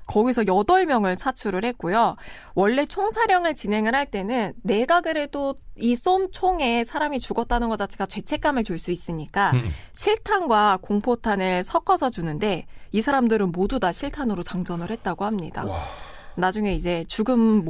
거기서 8명을 차출을 했고요. 원래 총사령을 진행을 할 때는 내가 그래도 이 쏜 총에 사람이 죽었다는 것 자체가 죄책감을 줄 수 있으니까 실탄과 공포탄을 섞어서 주는데 이 사람들은 모두 다 실탄으로 장전을 했다고 합니다. 와. 나중에 이제 죽은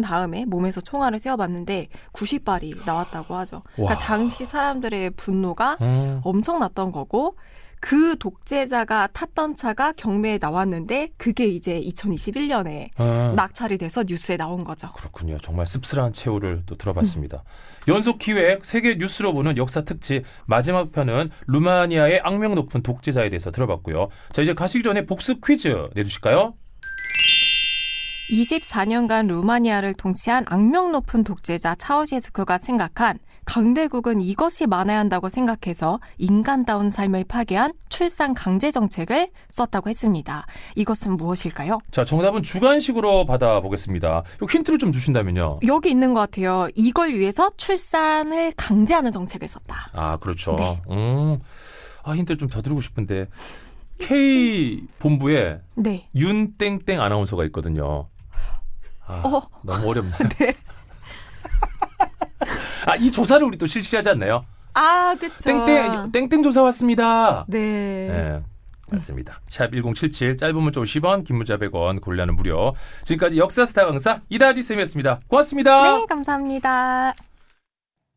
다음에 몸에서 총알을 쐬어봤는데 90발이 나왔다고 하죠. 그러니까 당시 사람들의 분노가 엄청났던 거고 그 독재자가 탔던 차가 경매에 나왔는데 그게 이제 2021년에 낙찰이 돼서 뉴스에 나온 거죠. 그렇군요. 정말 씁쓸한 최후를 또 들어봤습니다. 연속 기획 세계 뉴스로 보는 역사 특집 마지막 편은 루마니아의 악명 높은 독재자에 대해서 들어봤고요. 자, 이제 가시기 전에 복습 퀴즈 내주실까요? 24년간 루마니아를 통치한 악명 높은 독재자 차우셰스크가 생각한 강대국은 이것이 많아야 한다고 생각해서 인간다운 삶을 파괴한 출산 강제 정책을 썼다고 했습니다. 이것은 무엇일까요? 자, 정답은 주관식으로 받아보겠습니다. 힌트를 좀 주신다면요. 여기 있는 것 같아요. 이걸 위해서 출산을 강제하는 정책을 썼다. 아, 그렇죠. 네. 힌트를 좀 더 드리고 싶은데 K본부에 네. 윤땡땡 아나운서가 있거든요. 너무 어렵네. 네. 이 조사를 우리 또 실시하지 않나요? 그쵸. 땡땡 조사 왔습니다. 네. 맞습니다. 샵 1077 짧은 문자 50원, 긴 문자 100원, 고릴라는 무료. 지금까지 역사 스타 강사 이다지 쌤이었습니다. 고맙습니다. 네, 감사합니다.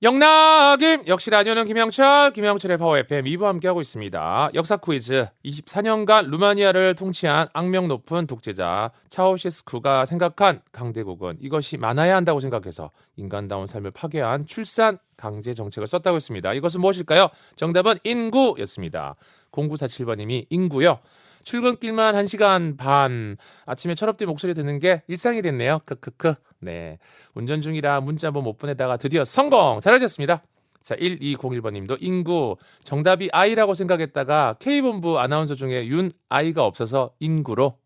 영락임 역시 라디오는 김영철의 파워 FM 2부 함께하고 있습니다. 역사 퀴즈 24년간 루마니아를 통치한 악명 높은 독재자 차우셰스쿠가 생각한 강대국은 이것이 많아야 한다고 생각해서 인간다운 삶을 파괴한 출산 강제 정책을 썼다고 했습니다. 이것은 무엇일까요? 정답은 인구였습니다. 0947번님이 인구요. 출근길만 1시간 반. 아침에 철업된 목소리 듣는 게 일상이 됐네요. 크크크. 네. 운전 중이라 문자 못 보내다가 드디어 성공! 잘하셨습니다. 자, 1201번님도 인구. 정답이 아이라고 생각했다가 K본부 아나운서 중에 윤아이가 없어서 인구로.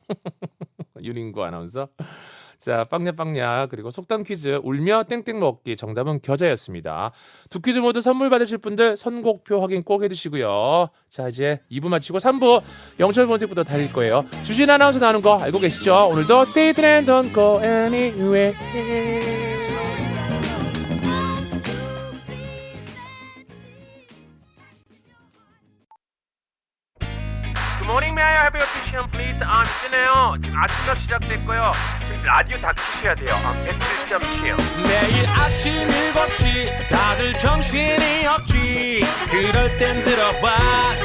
윤인구 아나운서. 자, 빵냐빵냐 그리고 속담 퀴즈 울며 땡땡 먹기 정답은 겨자였습니다. 두 퀴즈 모두 선물 받으실 분들 선곡표 확인 꼭 해두시고요. 자, 이제 2부 마치고 3부 영철 본색부터 달릴 거예요. 주신 아나운서 나오는 거 알고 계시죠? 오늘도 Stay tuned and don't go anywhere. morning, may I have your attention, please? 있잖아요. 지금 아침밥 시작됐고요. 지금 라디오 다 켜셔야 돼요. 101.7. 매일 아침 7시 다들 정신이 없지 그럴 땐 들어봐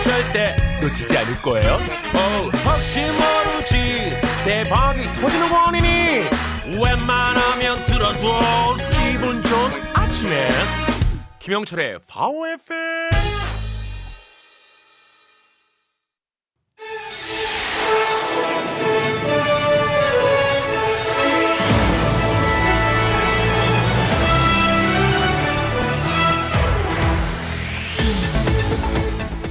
절대 놓치지 않을 거예요 혹시 모르지 대박이 터지는 원인이 웬만하면 들어줘 기분 좋은 아침에 김영철의 파워 FM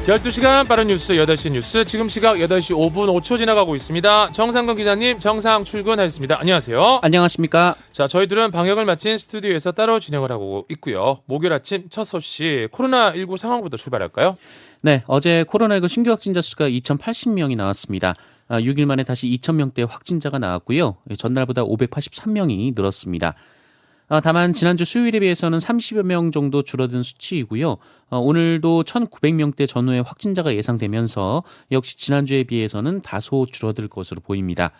열두 시간 빠른 뉴스 8시 뉴스 지금 시각 8시 5분 5초 지나가고 있습니다. 정상근 기자님 정상 출근하셨습니다. 안녕하세요. 안녕하십니까. 자, 저희들은 방역을 마친 스튜디오에서 따로 진행을 하고 있고요. 목요일 아침 첫 소식 코로나19 상황부터 출발할까요? 네, 어제 코로나19 신규 확진자 수가 2,080명이 나왔습니다. 6일 만에 다시 2,000명대 확진자가 나왔고요. 전날보다 583명이 늘었습니다. 다만 지난주 수요일에 비해서는 30여 명 정도 줄어든 수치이고요. 오늘도 1,900명대 전후의 확진자가 예상되면서 역시 지난주에 비해서는 다소 줄어들 것으로 보입니다.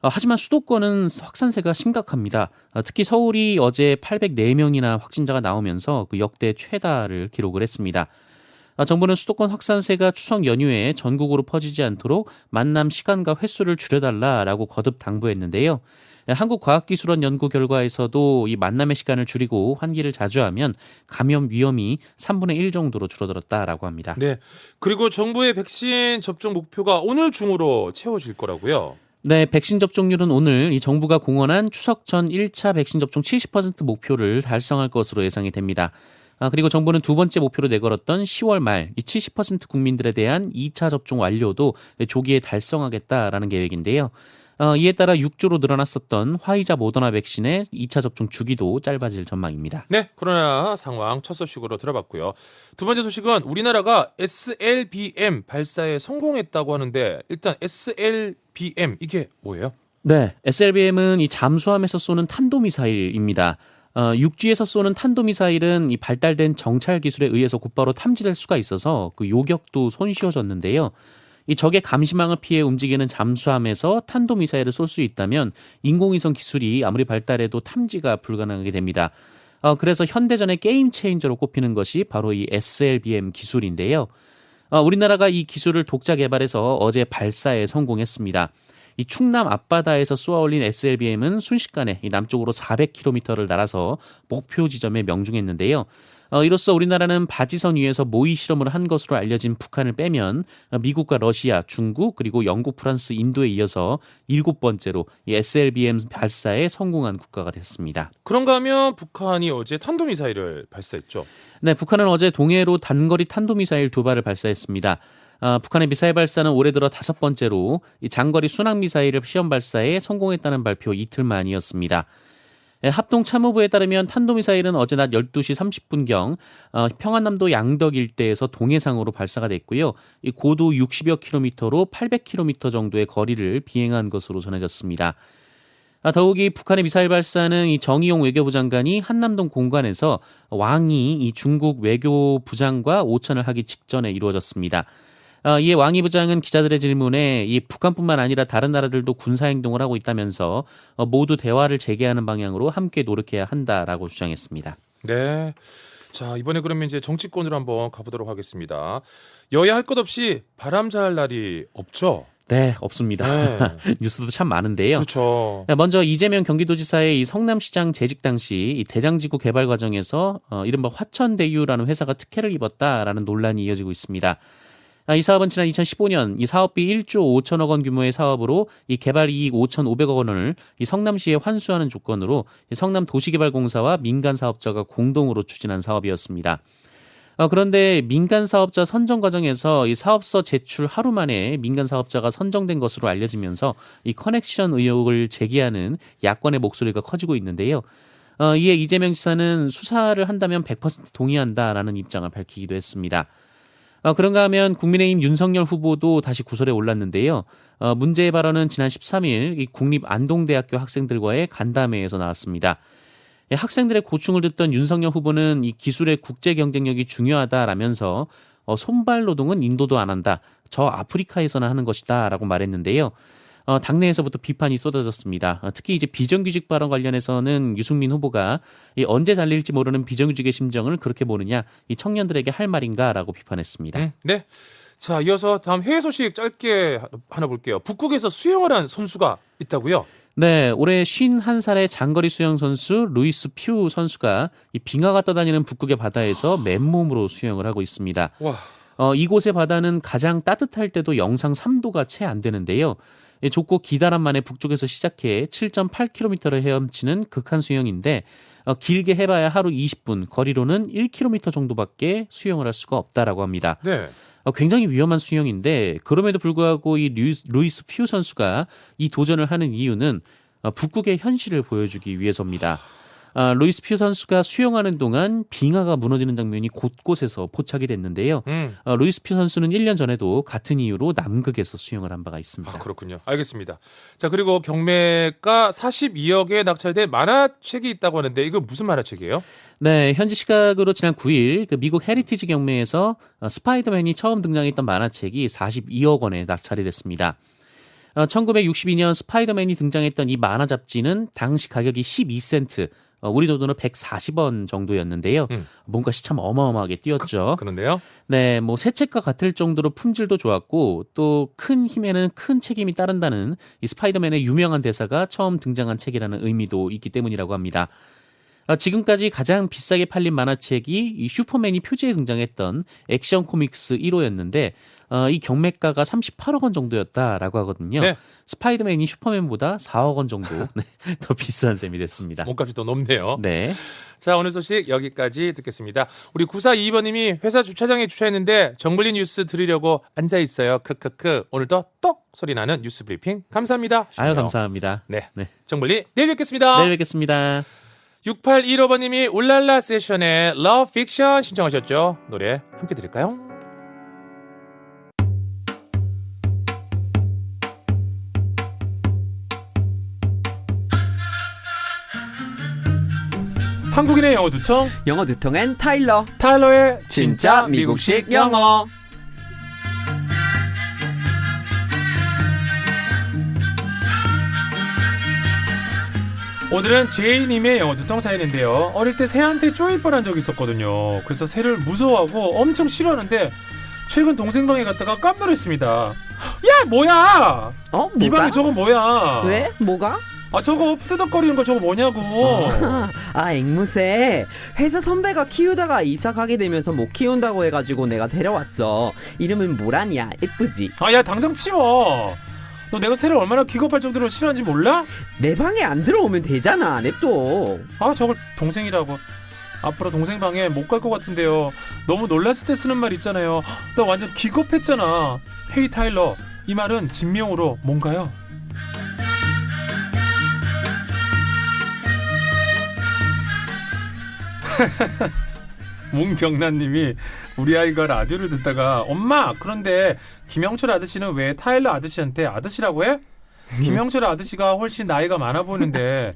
하지만 수도권은 확산세가 심각합니다. 특히 서울이 어제 804명이나 확진자가 나오면서 그 역대 최다를 기록을 했습니다. 정부는 수도권 확산세가 추석 연휴에 전국으로 퍼지지 않도록 만남 시간과 횟수를 줄여달라라고 거듭 당부했는데요. 한국과학기술원 연구 결과에서도 이 만남의 시간을 줄이고 환기를 자주 하면 감염 위험이 3분의 1 정도로 줄어들었다라고 합니다. 네. 그리고 정부의 백신 접종 목표가 오늘 중으로 채워질 거라고요. 네, 백신 접종률은 오늘 이 정부가 공언한 추석 전 1차 백신 접종 70% 목표를 달성할 것으로 예상이 됩니다. 그리고 정부는 두 번째 목표로 내걸었던 10월 말 이 70% 국민들에 대한 2차 접종 완료도 조기에 달성하겠다라는 계획인데요. 이에 따라 6주로 늘어났었던 화이자 모더나 백신의 2차 접종 주기도 짧아질 전망입니다. 네, 코로나 상황 첫 소식으로 들어봤고요. 두 번째 소식은 우리나라가 SLBM 발사에 성공했다고 하는데 일단 SLBM 이게 뭐예요? 네, SLBM은 이 잠수함에서 쏘는 탄도미사일입니다. 육지에서 쏘는 탄도미사일은 이 발달된 정찰 기술에 의해서 곧바로 탐지될 수가 있어서 그 요격도 손쉬워졌는데요. 이 적의 감시망을 피해 움직이는 잠수함에서 탄도미사일을 쏠 수 있다면 인공위성 기술이 아무리 발달해도 탐지가 불가능하게 됩니다. 그래서 현대전의 게임 체인저로 꼽히는 것이 바로 이 SLBM 기술인데요. 우리나라가 이 기술을 독자 개발해서 어제 발사에 성공했습니다. 이 충남 앞바다에서 쏘아올린 SLBM은 순식간에 이 남쪽으로 400km를 날아서 목표 지점에 명중했는데요. 이로써 우리나라는 바지선 위에서 모의 실험을 한 것으로 알려진 북한을 빼면 미국과 러시아, 중국, 그리고 영국, 프랑스, 인도에 이어서 7번째로 이 SLBM 발사에 성공한 국가가 됐습니다. 그런가 하면 북한이 어제 탄도미사일을 발사했죠? 네, 북한은 어제 동해로 단거리 탄도미사일 2발을 발사했습니다. 북한의 미사일 발사는 올해 들어 5번째로 이 장거리 순항미사일을 시험 발사에 성공했다는 발표 이틀 만이었습니다. 합동참모부에 따르면 탄도미사일은 어제 낮 12시 30분경 평안남도 양덕 일대에서 동해상으로 발사가 됐고요. 이 고도 60여 킬로미터로 800km 정도의 거리를 비행한 것으로 전해졌습니다. 더욱이 북한의 미사일 발사는 이 정의용 외교부 장관이 한남동 공관에서 왕이 이 중국 외교부장과 오찬을 하기 직전에 이루어졌습니다. 이에 왕이 부장은 기자들의 질문에 이 북한뿐만 아니라 다른 나라들도 군사행동을 하고 있다면서 모두 대화를 재개하는 방향으로 함께 노력해야 한다라고 주장했습니다. 네. 자, 이번에 그러면 이제 정치권으로 한번 가보도록 하겠습니다. 여야 할 것 없이 바람 잘 날이 없죠? 네, 없습니다. 네. 뉴스도 참 많은데요. 그렇죠. 먼저 이재명 경기도지사의 이 성남시장 재직 당시 이 대장지구 개발 과정에서 이른바 화천대유라는 회사가 특혜를 입었다라는 논란이 이어지고 있습니다. 이 사업은 지난 2015년 이 사업비 1조 5천억 원 규모의 사업으로 이 개발 이익 5,500억 원을 이 성남시에 환수하는 조건으로 이 성남도시개발공사와 민간 사업자가 공동으로 추진한 사업이었습니다. 그런데 민간 사업자 선정 과정에서 이 사업서 제출 하루 만에 민간 사업자가 선정된 것으로 알려지면서 이 커넥션 의혹을 제기하는 야권의 목소리가 커지고 있는데요. 이에 이재명 지사는 수사를 한다면 100% 동의한다라는 입장을 밝히기도 했습니다. 그런가 하면 국민의힘 윤석열 후보도 다시 구설에 올랐는데요. 문제의 발언은 지난 13일 이 국립안동대학교 학생들과의 간담회에서 나왔습니다. 학생들의 고충을 듣던 윤석열 후보는 이 기술의 국제 경쟁력이 중요하다라면서 손발 노동은 인도도 안 한다. 저 아프리카에서나 하는 것이다라고 말했는데요. 당내에서부터 비판이 쏟아졌습니다. 특히 이제 비정규직 발언 관련해서는 유승민 후보가 언제 잘릴지 모르는 비정규직의 심정을 그렇게 보느냐, 이 청년들에게 할 말인가라고 비판했습니다. 네. 자, 이어서 다음 해외 소식 짧게 하나 볼게요. 북극에서 수영을 한 선수가 있다고요? 네, 올해 51살의 장거리 수영 선수 루이스 퓨 선수가 이 빙하가 떠다니는 북극의 바다에서 맨몸으로 수영을 하고 있습니다. 와. 이곳의 바다는 가장 따뜻할 때도 영상 3도가 채 안 되는데요. 좁고 기다란 만에 북쪽에서 시작해 7.8km를 헤엄치는 극한 수영인데 길게 해봐야 하루 20분, 거리로는 1km 정도밖에 수영을 할 수가 없다라고 합니다. 네. 굉장히 위험한 수영인데 그럼에도 불구하고 이 루이스 퓨 선수가 이 도전을 하는 이유는 북극의 현실을 보여주기 위해서입니다. 루이스 퓨 선수가 수영하는 동안 빙하가 무너지는 장면이 곳곳에서 포착이 됐는데요. 루이스 퓨 선수는 1년 전에도 같은 이유로 남극에서 수영을 한 바가 있습니다. 아, 그렇군요. 알겠습니다. 자, 그리고 경매가 42억에 낙찰된 만화책이 있다고 하는데 이거 무슨 만화책이에요? 네, 현지 시각으로 지난 9일 그 미국 헤리티지 경매에서 스파이더맨이 처음 등장했던 만화책이 42억 원에 낙찰이 됐습니다. 1962년 스파이더맨이 등장했던 이 만화 잡지는 당시 가격이 12센트, 우리 돈으로 140원 정도였는데요. 뭔가시 참 어마어마하게 뛰었죠. 그런데요? 네, 뭐 새 책과 같을 정도로 품질도 좋았고 또 큰 힘에는 큰 책임이 따른다는 이 스파이더맨의 유명한 대사가 처음 등장한 책이라는 의미도 있기 때문이라고 합니다. 지금까지 가장 비싸게 팔린 만화책이 이 슈퍼맨이 표지에 등장했던 액션 코믹스 1호였는데 이 경매가가 38억 원 정도였다라고 하거든요. 네. 스파이더맨이 슈퍼맨보다 4억 원 정도 더 비싼 셈이 됐습니다. 몸값이 더 높네요. 네. 자, 오늘 소식 여기까지 듣겠습니다. 우리 9422번님이 회사 주차장에 주차했는데 정글리 뉴스 들으려고 앉아 있어요. 크크크. 오늘도 똑 소리 나는 뉴스 브리핑 감사합니다. 아유, 감사합니다. 네. 네. 정글리 내일 뵙겠습니다. 내일 뵙겠습니다. 6815번님이 울랄라 세션의 Love Fiction 신청하셨죠. 노래 함께 들을까요? 한국인의 영어 두통 영어 두통엔 타일러. 타일러의 진짜 미국식 영어. 오늘은 제이님의 영어 두통 사연인데요. 어릴 때 새한테 쪼일 뻔한 적이 있었거든요. 그래서 새를 무서워하고 엄청 싫어하는데 최근 동생 방에 갔다가 깜 놀랐습니다. 야, 뭐야? 네 방에 저거 뭐야? 왜? 뭐가? 아, 저거 푸드덕거리는 거 저거 뭐냐고. 앵무새. 회사 선배가 키우다가 이사 가게 되면서 못 키운다고 해가지고 내가 데려왔어. 이름은 뭐라냐? 예쁘지? 아, 야, 당장 치워. 너 내가 새를 얼마나 기겁할 정도로 싫어하는지 몰라? 내 방에 안 들어오면 되잖아. 냅둬. 아, 저걸 동생이라고. 앞으로 동생 방에 못 갈 것 같은데요. 너무 놀랐을 때 쓰는 말 있잖아요. 나 완전 기겁했잖아. 헤이 타일러, 이 말은 진명으로 뭔가요? 뭉경란님이 우리 아이가 라디오를 듣다가 엄마, 그런데 김영철 아저씨는 왜 타일러 아저씨한테 아저씨라고 해? 김영철 아저씨가 훨씬 나이가 많아 보이는데.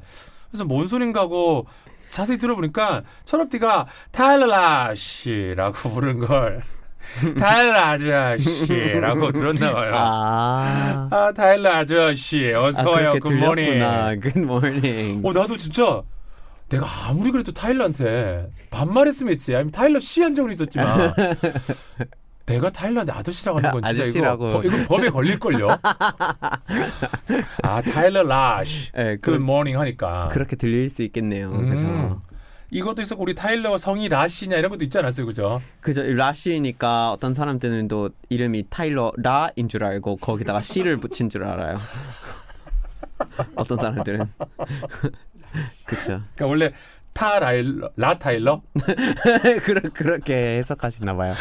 그래서 뭔 소린가 하고 자세히 들어보니까 철업디가 타일러 아저씨라고 부른 걸 타일러 아저씨라고 들었나 봐요. 아, 타일러 아저씨 어서 와요. 굿모닝. 굿모닝. 나도 진짜 내가 아무리 그래도 타일러한테 반말했으면 했지. 아니면 타일러 씨 한 적은 있었지만 내가 타일러한테 아저씨라고 하는 건 진짜 아저씨라고. 이거 법에 걸릴걸요. 아, 타일러 라쉬 네, 굿모닝 하니까 그렇게 들릴 수 있겠네요. 그죠? 이것도 있었고 우리 타일러 성이 라쉬냐 이런 것도 있지 않았어요, 그죠? 그죠. 라시니까 어떤 사람들은 또 이름이 타일러 라인 줄 알고 거기다가 씨를 붙인 줄 알아요. 어떤 사람들은. 그쵸. 그러니까 원래 라 타일러? 그렇게 해석하시나 봐요.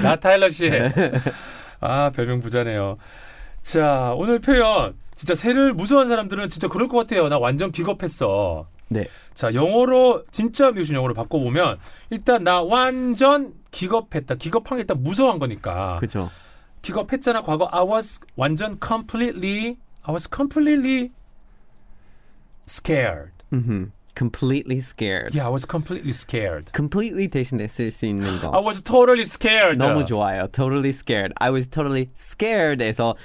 라 타일러 씨. 아, 별명 부자네요. 자, 오늘 표현 진짜 새를 무서워하는 사람들은 진짜 그럴 것 같아요. 나 완전 기겁했어. 네. 자, 영어로 진짜 미우신 영어로 바꿔보면 일단 나 완전 기겁했다. 기겁한 게 일단 무서워한 거니까. 그죠. 기겁했잖아. 과거 I was completely scared. completely scared. Yeah, I was completely scared. completely 대신에 쓸 수 있는 거. I was totally scared. 너무 좋아요. totally scared. I was totally scared에서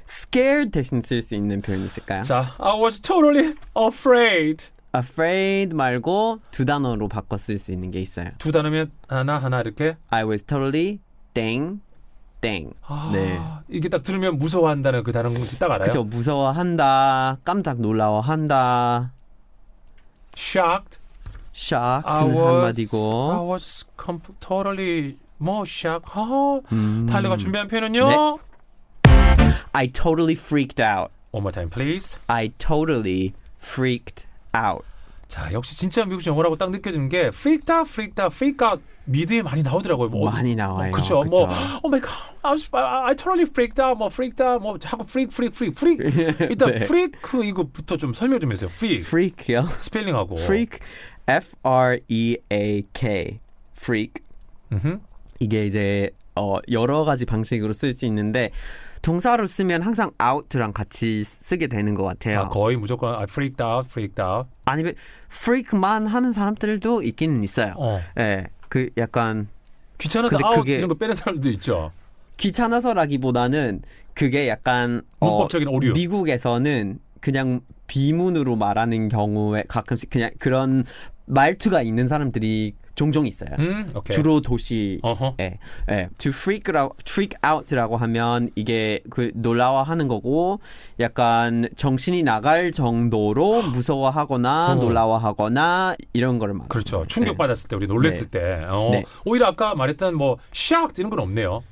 scared 대신 쓸 수 있는 표현이 있을까요? 자, I was totally afraid. afraid 말고 두 단어로 바꿔 쓸 수 있는 게 있어요. 두 단어면 하나 이렇게. I was totally 땡. 네. 이게 딱 들으면 무서워한다는 그 단어 딱 알아요? 그죠. 무서워한다. 깜짝 놀라워한다. shocked. shocked는 한마디고. I was totally shocked. 타일러가 준비한 표현은요? 네. I totally freaked out. One more time, please. I totally freaked out. 자, 역시 진짜 미국 영어라고 딱 느껴지는 게 freaked out 미드에 많이 나오더라고요. 많이 나와요. 그렇죠. 그쵸. Oh my god, I totally freaked out. 자꾸 freak. 일단 네. freak 이거부터 좀 설명 좀 해주세요. freak요? 스펠링하고. freak, F-R-E-A-K, freak. 이게 이제 여러 가지 방식으로 쓸 수 있는데 동사로 쓰면 항상 out랑 같이 쓰게 되는 것 같아요. 거의 무조건 freaked out. 아니면 freak만 하는 사람들도 있기는 있어요. 예, 그 약간 귀찮아서 근데 out 그게- 이런 거 빼는 사람도 있죠. 귀찮아서라기보다는 그게 약간 문법적인 오류. 미국에서는 그냥 비문으로 말하는 경우에 가끔씩 그냥 그런 말투가 있는 사람들이 종종 있어요. 오케이. 주로 도시에. 어허. To freak out라고 하면 이게 그 놀라워하는 거고 약간 정신이 나갈 정도로 무서워하거나 놀라워하거나 이런 거를 말해요. 그렇죠. 충격받았을 때 우리 놀랬을 때. 네. 오히려 아까 말했던 shocked 이런 건 없네요.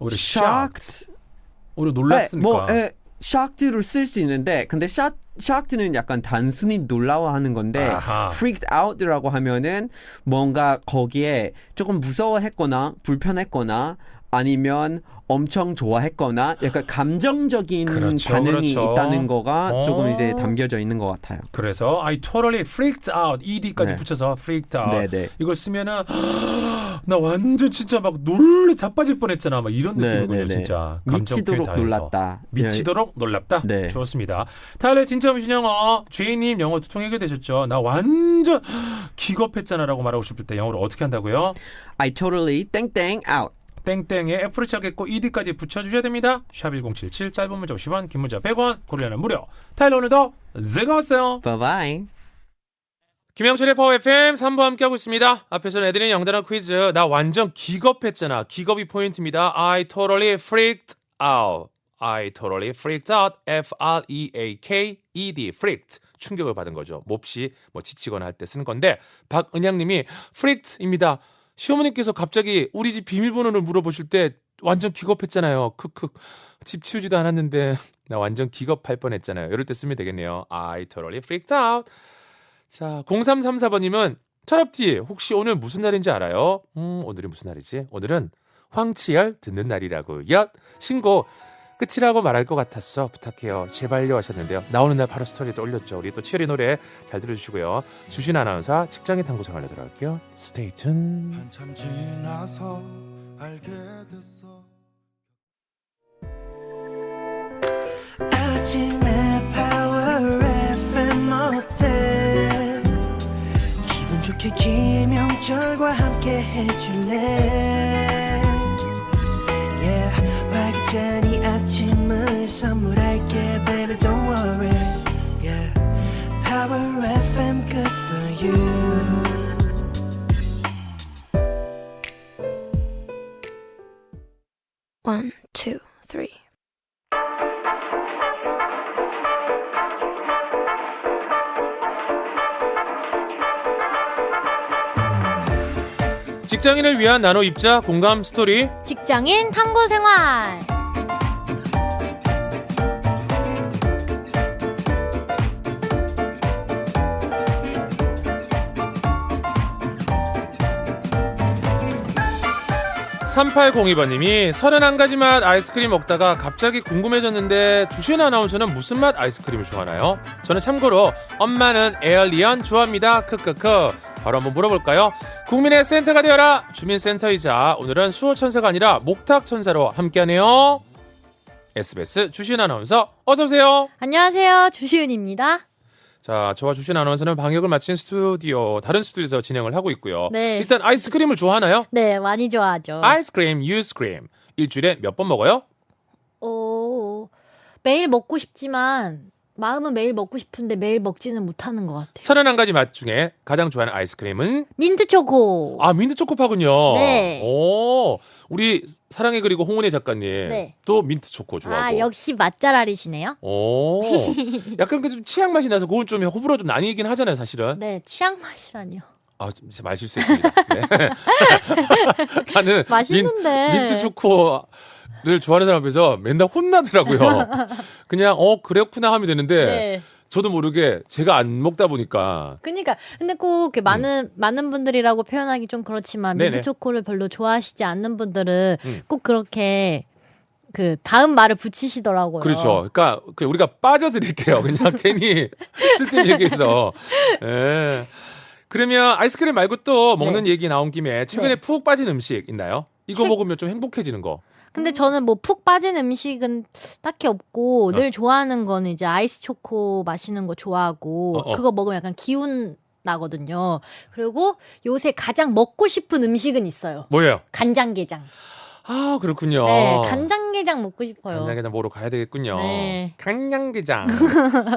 오히려 shocked. 오히려 놀랐으니까. shocked를 쓸 수 있는데 근데 shocked는 약간 단순히 놀라워하는 건데 아하. freaked out라고 하면은 뭔가 거기에 조금 무서워했거나 불편했거나 아니면 엄청 좋아했거나 약간 감정적인 그렇죠, 반응이 그렇죠. 있다는 거가 조금 이제 담겨져 있는 것 같아요. 그래서 I totally freaked out. ed까지 네. 붙여서 freaked out. 네네. 이걸 쓰면은 나 완전 진짜 막 자빠질 뻔했잖아. 막 이런 느낌이군요, 네네네. 진짜. 감정 미치도록 표현 다 해서. 놀랐다. 미치도록 놀랍다. 네. 좋습니다. 타일러 진짜 무신 영어. 제이님 영어 두통 해결되셨죠? 나 완전 기겁했잖아라고 말하고 싶을 때 영어로 어떻게 한다고요? I totally 땡땡 out. 땡땡에 F를 시작했고 ed까지 붙여주셔야 됩니다. 샵1077 짧은 문자 50원 긴 문자 100원 고릴라는 무료. 타일러 오늘도 즐거웠어요. Bye bye. 김영철의 파워 FM 3부 함께하고 있습니다. 앞에서 내드린 영단어 퀴즈. 나 완전 기겁했잖아. 기겁이 포인트입니다. I totally freaked out. I totally freaked out. F-R-E-A-K-E-D. freaked. 충격을 받은 거죠. 몹시 지치거나 할 때 쓰는 건데 박은양님이 freaked입니다. 시어머니께서 갑자기 우리 집 비밀번호를 물어보실 때 완전 기겁했잖아요. 크크. 집 치우지도 않았는데 나 완전 기겁할 뻔했잖아요. 이럴 때 쓰면 되겠네요. I totally freaked out. 자, 0334번님은 철업디 혹시 오늘 무슨 날인지 알아요? 오늘이 무슨 날이지? 오늘은 황치열 듣는 날이라고요. 신곡 끝이라고 말할 것 같았어. 부탁해요. 제발요 하셨는데요. 나오는 날 바로 스토리에 또 올렸죠. 우리 또 치열이 노래 잘 들어주시고요. 주신 아나운서 직장의 탐구생 알려드릴게요. Stay tuned. 한참 지나서 알게 됐어. 아침에 Power FM 어때 기분 좋게 김영철과 함께 해줄래 Yeah 활기찬 이 아침을 선물할게 Baby don't worry Yeah Power FM good for you One, two, three 직장인을 위한 나노 입자 공감 스토리. 직장인 탐구 생활. (3802번님이) 31가지 맛 아이스크림 먹다가 갑자기 궁금해졌는데 주신 아나운서는 무슨 맛 아이스크림을 좋아하나요? 저는 참고로 엄마는 에얼리언 좋아합니다. 크크크. 바로 한번 물어볼까요? 국민의 센터가 되어라 주민센터이자 오늘은 수호천사가 아니라 목탁천사로 함께하네요. SBS 주신 아나운서 어서 오세요. 안녕하세요. 주시은입니다. 자, 저와 주신 아나운서는 방역을 마친 다른 스튜디오에서 진행을 하고 있고요. 네. 일단 아이스크림을 좋아하나요? 네, 많이 좋아하죠. 아이스크림, 유스크림. 일주일에 몇 번 먹어요? 매일 먹고 싶지만 마음은 매일 먹고 싶은데 매일 먹지는 못하는 것 같아요. 31가지 맛 중에 가장 좋아하는 아이스크림은? 민트 초코. 아, 민트 초코파군요. 네. 오, 우리 사랑의 그리고 홍은혜 작가님. 네. 또 민트 초코 좋아하고. 아, 역시 맛잘알이시네요. 오, 약간 그 좀 취향 맛이 나서 그건 좀 호불호 좀 나뉘긴 하잖아요, 사실은. 네, 취향 맛이라뇨. 아, 좀 말 실수했습니다. 네. 나는 맛있는데. 민트 초코를 좋아하는 사람 앞에서 맨날 혼나더라고요. 그냥 그랬구나 하면 되는데 네. 저도 모르게 제가 안 먹다 보니까. 그러니까 근데 꼭 이렇게 많은 분들이라고 표현하기 좀 그렇지만 네네. 민트 초코를 별로 좋아하시지 않는 분들은 음. 꼭 그렇게 그 다음 말을 붙이시더라고요. 그렇죠. 그러니까 우리가 빠져드릴게요. 그냥 괜히 쓸데없는 얘기해서. 예. 그러면 아이스크림 말고 또 먹는 얘기 나온 김에 최근에 푹 빠진 음식 있나요? 이거 먹으면 좀 행복해지는 거. 근데 저는 뭐 푹 빠진 음식은 딱히 없고 늘 좋아하는 거는 이제 아이스 초코 마시는 거 좋아하고 그거 먹으면 약간 기운 나거든요. 그리고 요새 가장 먹고 싶은 음식은 있어요. 뭐예요? 간장게장. 아, 그렇군요. 네, 간장게장 먹고 싶어요. 간장게장 먹으러 가야 되겠군요. 네. 간장게장.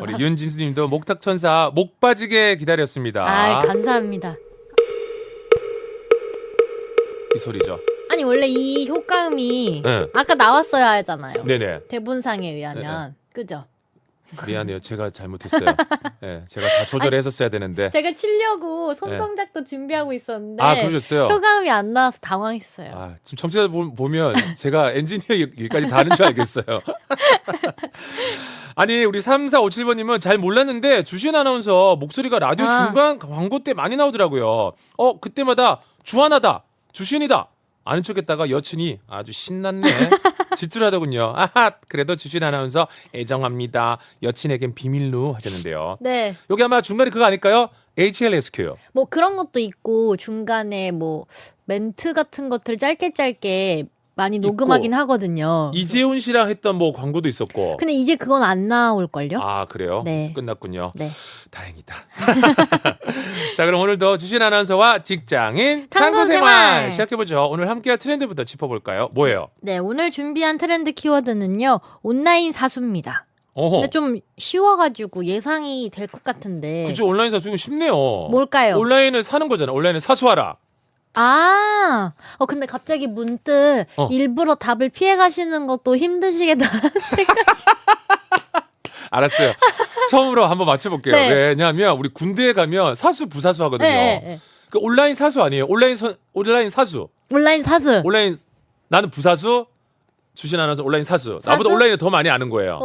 우리 윤진수님도 목탁천사 목 빠지게 기다렸습니다. 아, 감사합니다. 이 소리죠. 아니 원래 이 효과음이 네. 아까 나왔어야 하잖아요. 네네. 대본상에 의하면. 그죠? 미안해요. 제가 잘못했어요. 네, 제가 다 조절해서 써야 되는데. 제가 치려고 손동작도 준비하고 있었는데 아, 그러셨어요? 효과음이 안 나와서 당황했어요. 아, 지금 청취자 보면 제가 엔지니어 일까지 다 하는 줄 알겠어요. 아니, 우리 3457번님은 잘 몰랐는데 주신 아나운서 목소리가 라디오 중간 광고 때 많이 나오더라고요. 그때마다 주하나다, 주신이다. 아는 척했다가 여친이 아주 신났네. 질투하더군요. 아하, 그래도 주신 아나운서 애정합니다. 여친에겐 비밀로 하셨는데요. 네. 여기 아마 중간에 그거 아닐까요? HLSQ요. 뭐 그런 것도 있고 중간에 뭐 멘트 같은 것들 짧게 많이 녹음하긴 하거든요. 이재훈 씨랑 했던 뭐 광고도 있었고. 근데 이제 그건 안 나올걸요? 아, 그래요? 네. 끝났군요. 네. 다행이다. 자, 그럼 오늘도 주신 아나운서와 직장인 탐구생활 탐구생활 시작해보죠. 오늘 함께할 트렌드부터 짚어볼까요? 뭐예요? 네, 오늘 준비한 트렌드 키워드는요. 온라인 사수입니다. 어허. 근데 좀 쉬워가지고 예상이 될 것 같은데. 그죠, 온라인 사수는 쉽네요. 뭘까요? 온라인을 사는 거잖아. 온라인을 사수하라. 근데 갑자기 문득 일부러 답을 피해 가시는 것도 힘드시겠다는 생각이. 알았어요. 처음으로 한번 맞춰볼게요. 네. 왜냐하면 우리 군대에 가면 사수, 부사수 하거든요. 네. 그 온라인 사수 아니에요. 온라인 사수. 온라인 사수. 나는 부사수, 주신 아나운서 온라인 사수. 나보다 온라인을 더 많이 아는 거예요.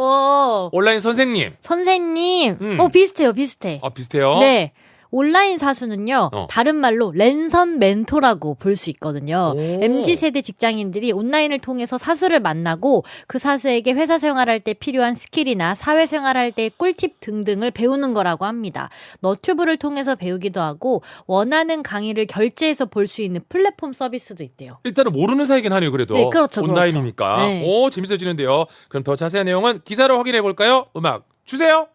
온라인 선생님. 선생님. 비슷해요. 비슷해요? 네. 온라인 사수는요, 다른 말로 랜선 멘토라고 볼 수 있거든요. MZ세대 직장인들이 온라인을 통해서 사수를 만나고 그 사수에게 회사 생활할 때 필요한 스킬이나 사회생활할 때 꿀팁 등등을 배우는 거라고 합니다. 너튜브를 통해서 배우기도 하고 원하는 강의를 결제해서 볼 수 있는 플랫폼 서비스도 있대요. 일단은 모르는 사이긴 하네요, 그래도. 네, 그렇죠. 온라인이니까. 네. 오, 재밌어지는데요. 그럼 더 자세한 내용은 기사로 확인해 볼까요? 음악 주세요.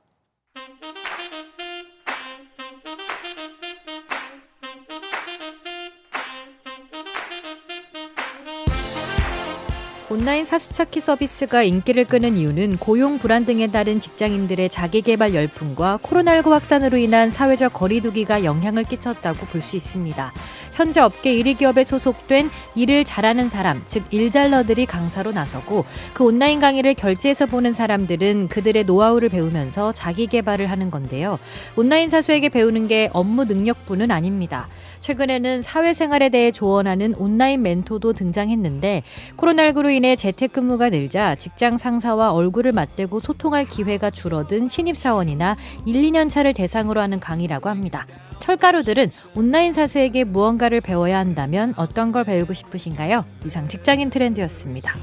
온라인 사수찾기 서비스가 인기를 끄는 이유는 고용 불안 등에 따른 직장인들의 자기개발 열풍과 코로나19 확산으로 인한 사회적 거리두기가 영향을 끼쳤다고 볼 수 있습니다. 현재 업계 1위 기업에 소속된 일을 잘하는 사람, 즉 일잘러들이 강사로 나서고 그 온라인 강의를 결제해서 보는 사람들은 그들의 노하우를 배우면서 자기개발을 하는 건데요. 온라인 사수에게 배우는 게 업무 능력뿐은 아닙니다. 최근에는 사회생활에 대해 조언하는 온라인 멘토도 등장했는데 코로나19로 인해 재택근무가 늘자 직장 상사와 얼굴을 맞대고 소통할 기회가 줄어든 신입사원이나 1, 2년 차를 대상으로 하는 강의라고 합니다. 철가루들은 온라인 사수에게 무언가를 배워야 한다면 어떤 걸 배우고 싶으신가요? 이상 직장인 트렌드였습니다.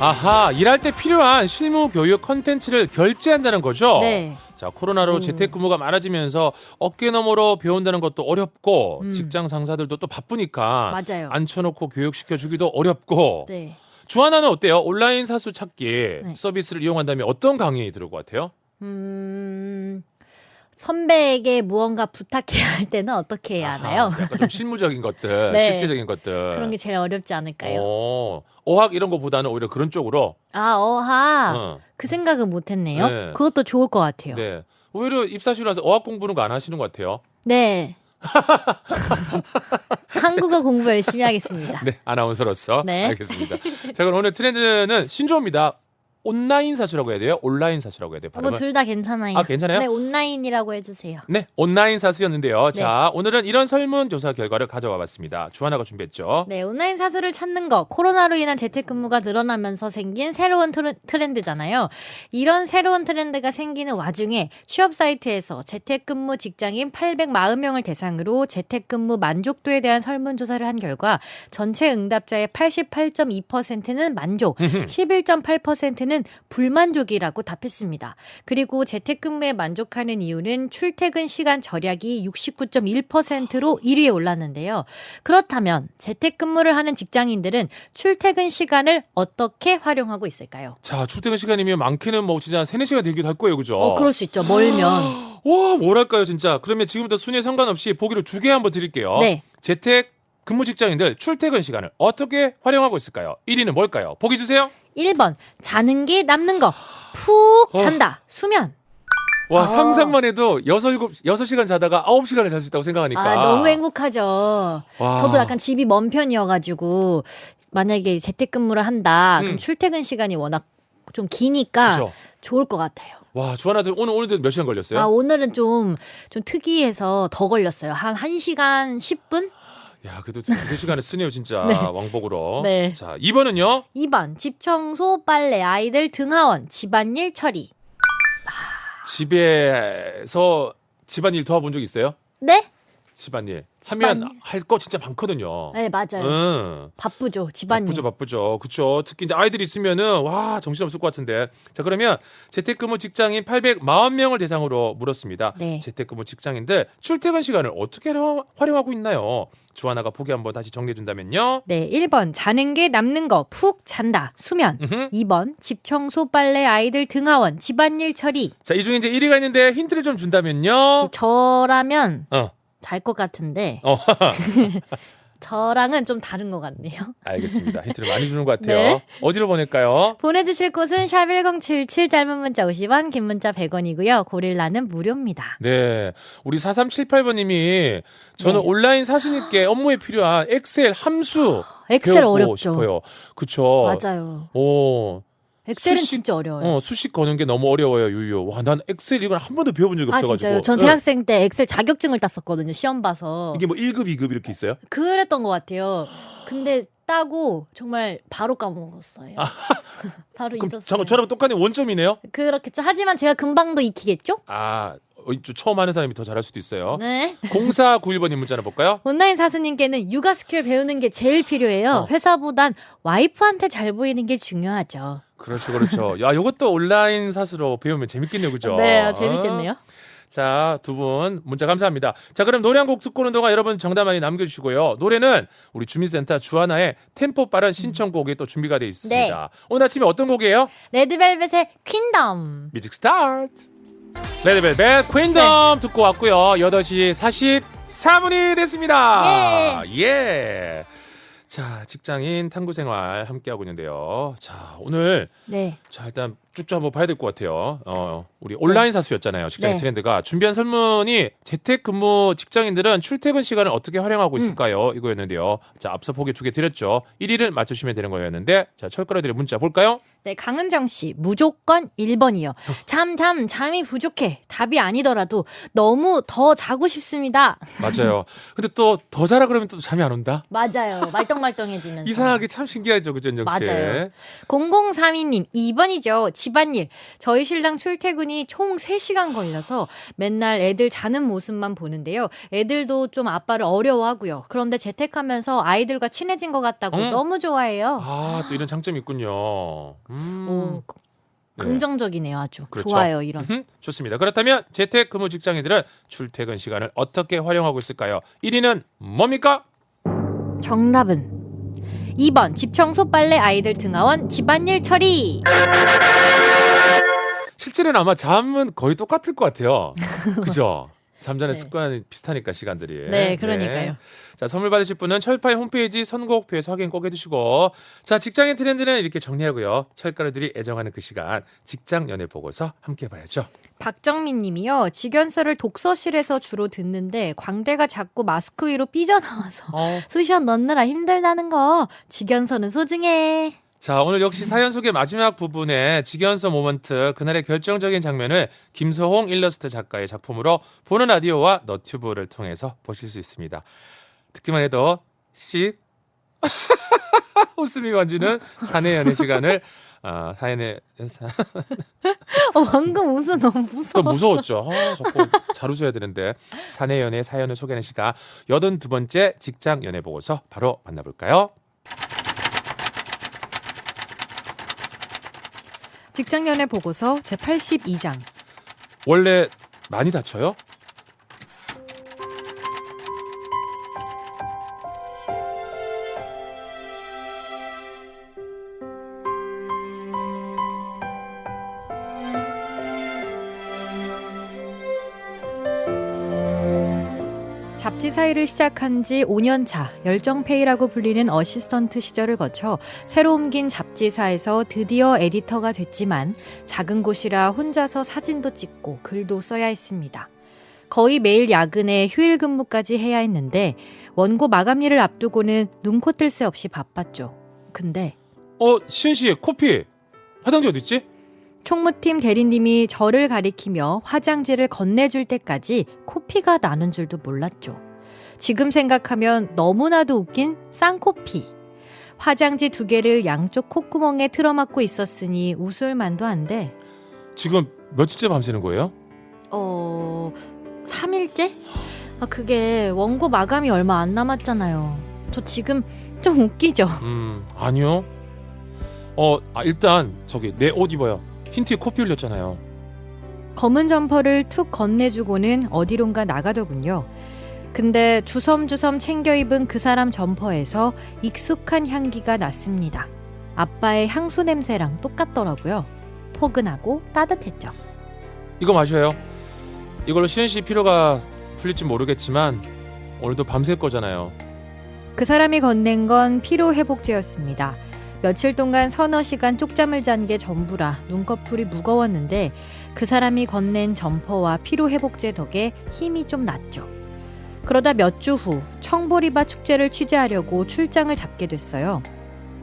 아하, 일할 때 필요한 실무 교육 컨텐츠를 결제한다는 거죠? 네. 자, 코로나로 재택근무가 많아지면서 어깨 너머로 배운다는 것도 어렵고 직장 상사들도 또 바쁘니까 맞아요. 앉혀놓고 교육시켜주기도 어렵고 네. 주하나는 어때요? 온라인 사수 찾기 네. 서비스를 이용한다면 어떤 강의 들을 것 같아요? 선배에게 무언가 부탁해야 할 때는 어떻게 해야 하나요? 약간 좀 실무적인 것들, 네. 실제적인 것들. 그런 게 제일 어렵지 않을까요? 어학 이런 거보다는 오히려 그런 쪽으로. 어학. 그 생각은 못했네요. 네. 그것도 좋을 것 같아요. 네. 오히려 입사실 와서 어학 공부는 거 안 하시는 것 같아요. 네. 한국어 공부 열심히 하겠습니다. 네, 아나운서로서. 네. 알겠습니다. 자, 그럼 오늘 트렌드는 신조어입니다. 온라인 사수라고 해야 돼요? 온라인 사수라고 해야 돼요? 발음은? 둘 다 괜찮아요. 아, 괜찮아요? 네, 온라인이라고 해주세요. 네, 온라인 사수였는데요. 네. 자, 오늘은 이런 설문조사 결과를 가져와 봤습니다. 주하나가 준비했죠. 네, 온라인 사수를 찾는 거, 코로나로 인한 재택근무가 늘어나면서 생긴 새로운 트렌드잖아요. 이런 새로운 트렌드가 생기는 와중에 취업 사이트에서 재택근무 직장인 840명을 대상으로 재택근무 만족도에 대한 설문조사를 한 결과 전체 응답자의 88.2%는 만족, 11.8%는 불만족이라고 답했습니다. 그리고 재택근무에 만족하는 이유는 출퇴근 시간 절약이 69.1%로 1위에 올랐는데요. 그렇다면 재택근무를 하는 직장인들은 출퇴근 시간을 어떻게 활용하고 있을까요? 자, 출퇴근 시간이면 많게는 뭐 진짜 한 3, 4시간 되기도 할 거예요. 그죠? 그럴 수 있죠. 멀면. 와, 뭐랄까요, 진짜. 그러면 지금부터 순위에 상관없이 보기를 2개 한번 드릴게요. 네. 재택 근무 직장인들 출퇴근 시간을 어떻게 활용하고 있을까요? 1위는 뭘까요? 보기 주세요. 1번, 자는 게 남는 거. 푹 잔다. 수면. 와, 상상만 해도 6시간 자다가 9시간을 잘 수 있다고 생각하니까. 너무 행복하죠. 와. 저도 약간 집이 먼 편이어가지고 만약에 재택근무를 한다. 그럼 출퇴근 시간이 워낙 좀 기니까 그쵸. 좋을 것 같아요. 와, 주하나 오늘도 몇 시간 걸렸어요? 오늘은 좀 특이해서 더 걸렸어요. 한 1시간 10분? 야, 그래도 2시간을 쓰네요, 진짜. 네. 왕복으로. 네. 자, 2번은요? 2번, 집 청소, 빨래, 아이들 등하원, 집안일 처리. 집에서 집안일 도와본 적 있어요? 네? 집안일. 하면 할 거 진짜 많거든요. 네, 맞아요. 바쁘죠, 집안일. 바쁘죠. 그쵸. 특히 이제 아이들이 있으면은, 와, 정신없을 것 같은데. 자, 그러면 재택근무 직장인 840명을 대상으로 물었습니다. 네. 재택근무 직장인들 출퇴근 시간을 어떻게 활용하고 있나요? 주하나가 보기 한번 다시 정리해준다면요. 네, 1번, 자는 게 남는 거, 푹 잔다, 수면. 2번, 집 청소, 빨래, 아이들 등하원, 집안일 처리. 자, 이 중에 이제 1위가 있는데 힌트를 좀 준다면요. 저라면 잘 것 같은데 저랑은 좀 다른 것 같네요. 알겠습니다. 힌트를 많이 주는 것 같아요. 네. 어디로 보낼까요? 보내주실 곳은 샵1077, 짧은 문자 50원, 긴 문자 100원이고요. 고릴라는 무료입니다. 네. 우리 4378번님이 저는 네. 온라인 사수님께 업무에 필요한 엑셀 함수 엑셀 배우고 어렵죠. 싶어요. 그쵸. 맞아요. 오. 엑셀은 진짜 어려워요. 수식 거는 게 너무 어려워요, 유유. 와, 난 엑셀 이건 한 번도 배워본 적이 없어가지고. 진짜요? 전 대학생 때 엑셀 자격증을 땄었거든요. 시험 봐서. 이게 뭐 1급, 2급 이렇게 있어요? 그랬던 것 같아요. 근데 따고 정말 바로 까먹었어요. 바로 잊었어요. 잠깐, 저랑 똑같네. 원점이네요? 그렇겠죠. 하지만 제가 금방 더 익히겠죠? 처음 하는 사람이 더 잘할 수도 있어요. 네. 0491번님 문자나 볼까요? 온라인 사수님께는 육아 스킬 배우는 게 제일 필요해요. 회사보단 와이프한테 잘 보이는 게 중요하죠. 그렇죠. 야, 이것도 온라인 사수로 배우면 재밌겠네요, 그죠? 네, 재밌겠네요. 자, 두 분 문자 감사합니다. 자, 그럼 노래 한 곡 듣고 오는 동안 여러분 정답 많이 남겨주시고요. 노래는 우리 주민센터 주하나의 템포 빠른 신청곡이 또 준비가 되어 있습니다. 네. 오늘 아침에 어떤 곡이에요? 레드벨벳의 퀸덤. 뮤직 스타트. 레드벨벳 퀸덤 듣고 왔고요. 8시 44분이 됐습니다. 예. 자, 직장인 탐구 생활 함께하고 있는데요. 자, 오늘 자, 일단 쭉쭉 한번 봐야 될 것 같아요. 우리 온라인 사수였잖아요. 직장인 트렌드가. 준비한 설문이 재택근무 직장인들은 출퇴근 시간을 어떻게 활용하고 있을까요? 이거였는데요. 자, 앞서 보기 2개 드렸죠. 1위를 맞추시면 되는 거였는데, 자, 철거라들의 문자 볼까요? 네, 강은정 씨. 무조건 1번이요. 잠이 부족해. 답이 아니더라도 너무 더 자고 싶습니다. 맞아요. 근데 또 더 자라 그러면 또 잠이 안 온다? 맞아요. 말똥말똥해지면서. 이상하게 참 신기하죠. 그죠, 은정 씨? 맞아요. 0032님, 2번이죠. 집안일. 저희 신랑 출퇴근이 총 3시간 걸려서 맨날 애들 자는 모습만 보는데요. 애들도 좀 아빠를 어려워하고요. 그런데 재택하면서 아이들과 친해진 것 같다고 너무 좋아해요. 또 이런 장점이 있군요. 긍정적이네요. 아주. 그렇죠. 좋아요. 이런. 좋습니다. 그렇다면 재택근무 직장인들은 출퇴근 시간을 어떻게 활용하고 있을까요? 1위는 뭡니까? 정답은 2번 집 청소 빨래 아이들 등하원 집안일 처리. 실제로는 아마 잠은 거의 똑같을 것 같아요. 그죠? 잠자는 네. 습관이 비슷하니까 시간들이. 네, 그러니까요. 자, 선물 받으실 분은 철파의 홈페이지 선곡표에서 확인 꼭 해두시고, 자, 직장인 트렌드는 이렇게 정리하고요. 철가루들이 애정하는 그 시간 직장 연애 보고서 함께 봐야죠. 박정민 님이요. 직연서를 독서실에서 주로 듣는데 광대가 자꾸 마스크 위로 삐져나와서 쑤셔 넣느라 힘들다는 거. 직연서는 소중해. 자, 오늘 역시 사연 소개 마지막 부분에 직연서 모먼트, 그날의 결정적인 장면을 김소홍 일러스트 작가의 작품으로 보는 라디오와 너튜브를 통해서 보실 수 있습니다. 듣기만 해도 웃음이 번지는 사내 연애 시간을 사연의 방금 웃음 너무 무서웠어. 또 무서웠죠. 자꾸 잘 웃어야 되는데. 사내 연애 사연을 소개하는 시간 82번째 직장 연애 보고서 바로 만나볼까요? 직장 연애 보고서 제82장. 원래 많이 다쳐요? 잡지사 일을 시작한 지 5년 차, 열정페이라고 불리는 어시스턴트 시절을 거쳐 새로 옮긴 잡지사에서 드디어 에디터가 됐지만 작은 곳이라 혼자서 사진도 찍고 글도 써야 했습니다. 거의 매일 야근에 휴일 근무까지 해야 했는데 원고 마감일을 앞두고는 눈코 뜰 새 없이 바빴죠. 근데 시은 씨, 코피. 화장지 어디 있지? 총무팀 대리님이 저를 가리키며 화장지를 건네줄 때까지 코피가 나는 줄도 몰랐죠. 지금 생각하면 너무나도 웃긴 쌍코피. 화장지 2개를 양쪽 콧구멍에 틀어막고 있었으니 웃을 만도 한데. 지금 며칠째 밤새는 거예요? 3일째? 그게 원고 마감이 얼마 안 남았잖아요. 저 지금 좀 웃기죠? 아니요. 일단 저기 내 옷 입어요. 흰 티에 코피 흘렸잖아요. 검은 점퍼를 툭 건네주고는 어디론가 나가더군요. 근데 주섬주섬 챙겨 입은 그 사람 점퍼에서 익숙한 향기가 났습니다. 아빠의 향수 냄새랑 똑같더라고요. 포근하고 따뜻했죠. 이거 마셔요. 이걸로 시은 씨 피로가 풀릴지 모르겠지만 오늘도 밤샐 거잖아요. 그 사람이 건넨 건 피로회복제였습니다. 며칠 동안 서너 시간 쪽잠을 잔 게 전부라 눈꺼풀이 무거웠는데 그 사람이 건넨 점퍼와 피로회복제 덕에 힘이 좀 났죠. 그러다 몇 주 후 청보리바 축제를 취재하려고 출장을 잡게 됐어요.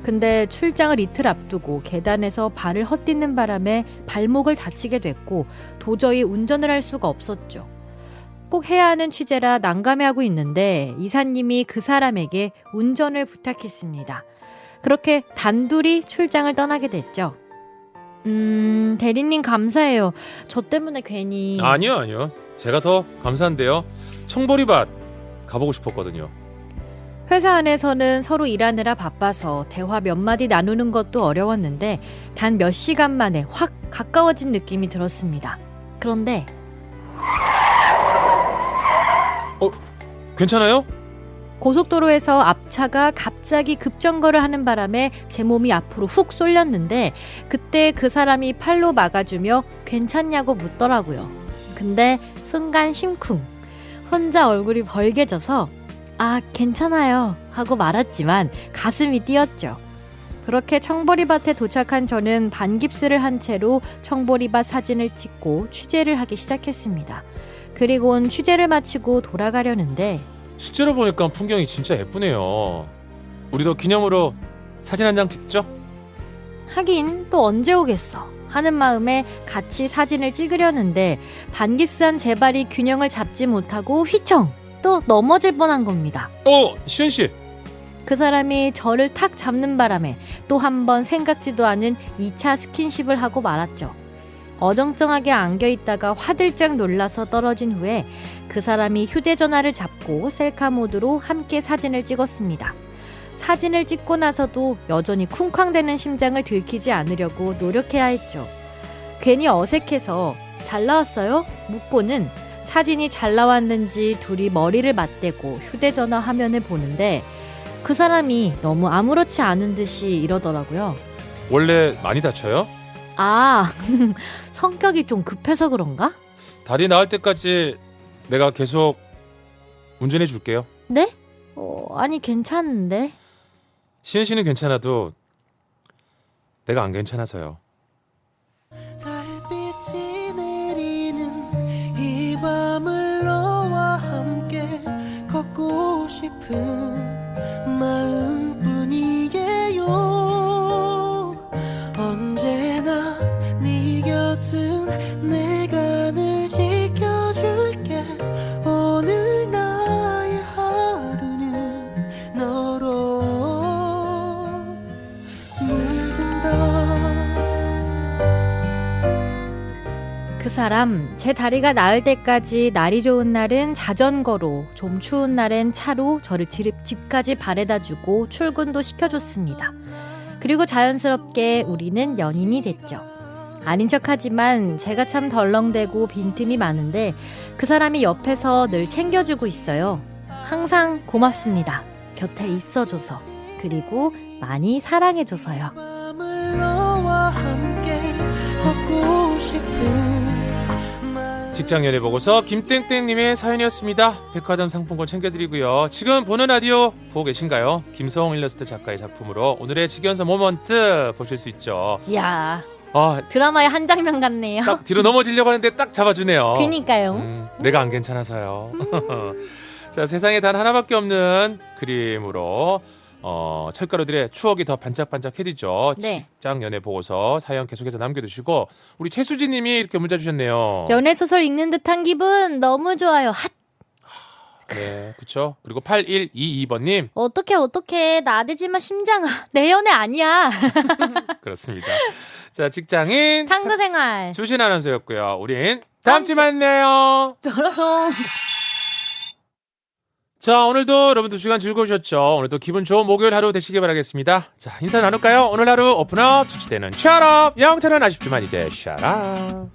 근데 출장을 이틀 앞두고 계단에서 발을 헛디는 바람에 발목을 다치게 됐고 도저히 운전을 할 수가 없었죠. 꼭 해야 하는 취재라 난감해하고 있는데 이사님이 그 사람에게 운전을 부탁했습니다. 그렇게 단둘이 출장을 떠나게 됐죠. 대리님 감사해요. 저 때문에 괜히... 아니요. 제가 더 감사한데요. 청보리밭 가보고 싶었거든요. 회사 안에서는 서로 일하느라 바빠서 대화 몇 마디 나누는 것도 어려웠는데 단 몇 시간 만에 확 가까워진 느낌이 들었습니다. 그런데 괜찮아요? 고속도로에서 앞차가 갑자기 급정거를 하는 바람에 제 몸이 앞으로 훅 쏠렸는데 그때 그 사람이 팔로 막아주며 괜찮냐고 묻더라고요. 근데 순간 심쿵. 혼자 얼굴이 벌개져서 괜찮아요 하고 말았지만 가슴이 뛰었죠. 그렇게 청보리밭에 도착한 저는 반깁스를 한 채로 청보리밭 사진을 찍고 취재를 하기 시작했습니다. 그리고는 취재를 마치고 돌아가려는데 실제로 보니까 풍경이 진짜 예쁘네요. 우리도 기념으로 사진 한 장 찍죠? 하긴 또 언제 오겠어 하는 마음에 같이 사진을 찍으려는데 반깁스한 제 발이 균형을 잡지 못하고 휘청 또 넘어질 뻔한 겁니다. 시은 씨. 그 사람이 저를 탁 잡는 바람에 또 한 번 생각지도 않은 2차 스킨십을 하고 말았죠. 어정쩡하게 안겨있다가 화들짝 놀라서 떨어진 후에 그 사람이 휴대전화를 잡고 셀카 모드로 함께 사진을 찍었습니다. 사진을 찍고 나서도 여전히 쿵쾅대는 심장을 들키지 않으려고 노력해야 했죠. 괜히 어색해서 잘 나왔어요? 묻고는 사진이 잘 나왔는지 둘이 머리를 맞대고 휴대전화 화면을 보는데 그 사람이 너무 아무렇지 않은 듯이 이러더라고요. 원래 많이 다쳐요? 아, 성격이 좀 급해서 그런가? 다리 나을 때까지 내가 계속 운전해 줄게요. 네? 아니 괜찮은데. 시은 씨는 괜찮아도 내가 안 괜찮아서요. 달빛이 내리는 이 밤을 너와 함께 걷고 싶은 마음뿐이에요. 언제나 네 곁은 내가 늘 지켜줄게. 오늘 나의 하루는 너로 물든다. 그 사람 제 다리가 나을 때까지 날이 좋은 날은 자전거로, 좀 추운 날엔 차로 저를 집까지 바래다주고 출근도 시켜줬습니다. 그리고 자연스럽게 우리는 연인이 됐죠. 아닌 척하지만 제가 참 덜렁대고 빈틈이 많은데 그 사람이 옆에서 늘 챙겨주고 있어요. 항상 고맙습니다. 곁에 있어줘서, 그리고 많이 사랑해줘서요. 밤을 너와 함께 걷고 싶은 직장 연애 보고서 김땡땡님의 사연이었습니다. 백화점 상품권 챙겨드리고요. 지금 보는 라디오 보고 계신가요? 김서홍 일러스트 작가의 작품으로 오늘의 직연서 모먼트 보실 수 있죠. 이야, 아, 드라마의 한 장면 같네요. 딱 뒤로 넘어지려고 하는데 딱 잡아주네요. 그니까요. 내가 안 괜찮아서요. 자, 세상에 단 하나밖에 없는 그림으로 철가루들의 추억이 더 반짝반짝해지죠. 네. 직장 연애 보고서 사연 계속해서 남겨두시고 우리 최수진님이 이렇게 문자 주셨네요. 연애 소설 읽는 듯한 기분 너무 좋아요. 핫. 네, 그렇죠. 그리고 8122번님 어떡해 나대지마 심장아. 내 연애 아니야. 그렇습니다. 자, 직장인 탐구생활 주신 아나운서였고요. 우린 다음 주에 만나요. 자, 오늘도 여러분 2시간 즐거우셨죠? 오늘도 기분 좋은 목요일 하루 되시길 바라겠습니다. 자, 인사 나눌까요? 오늘 하루 오픈업 주치되는 샷업 영철은 아쉽지만 이제 샷업.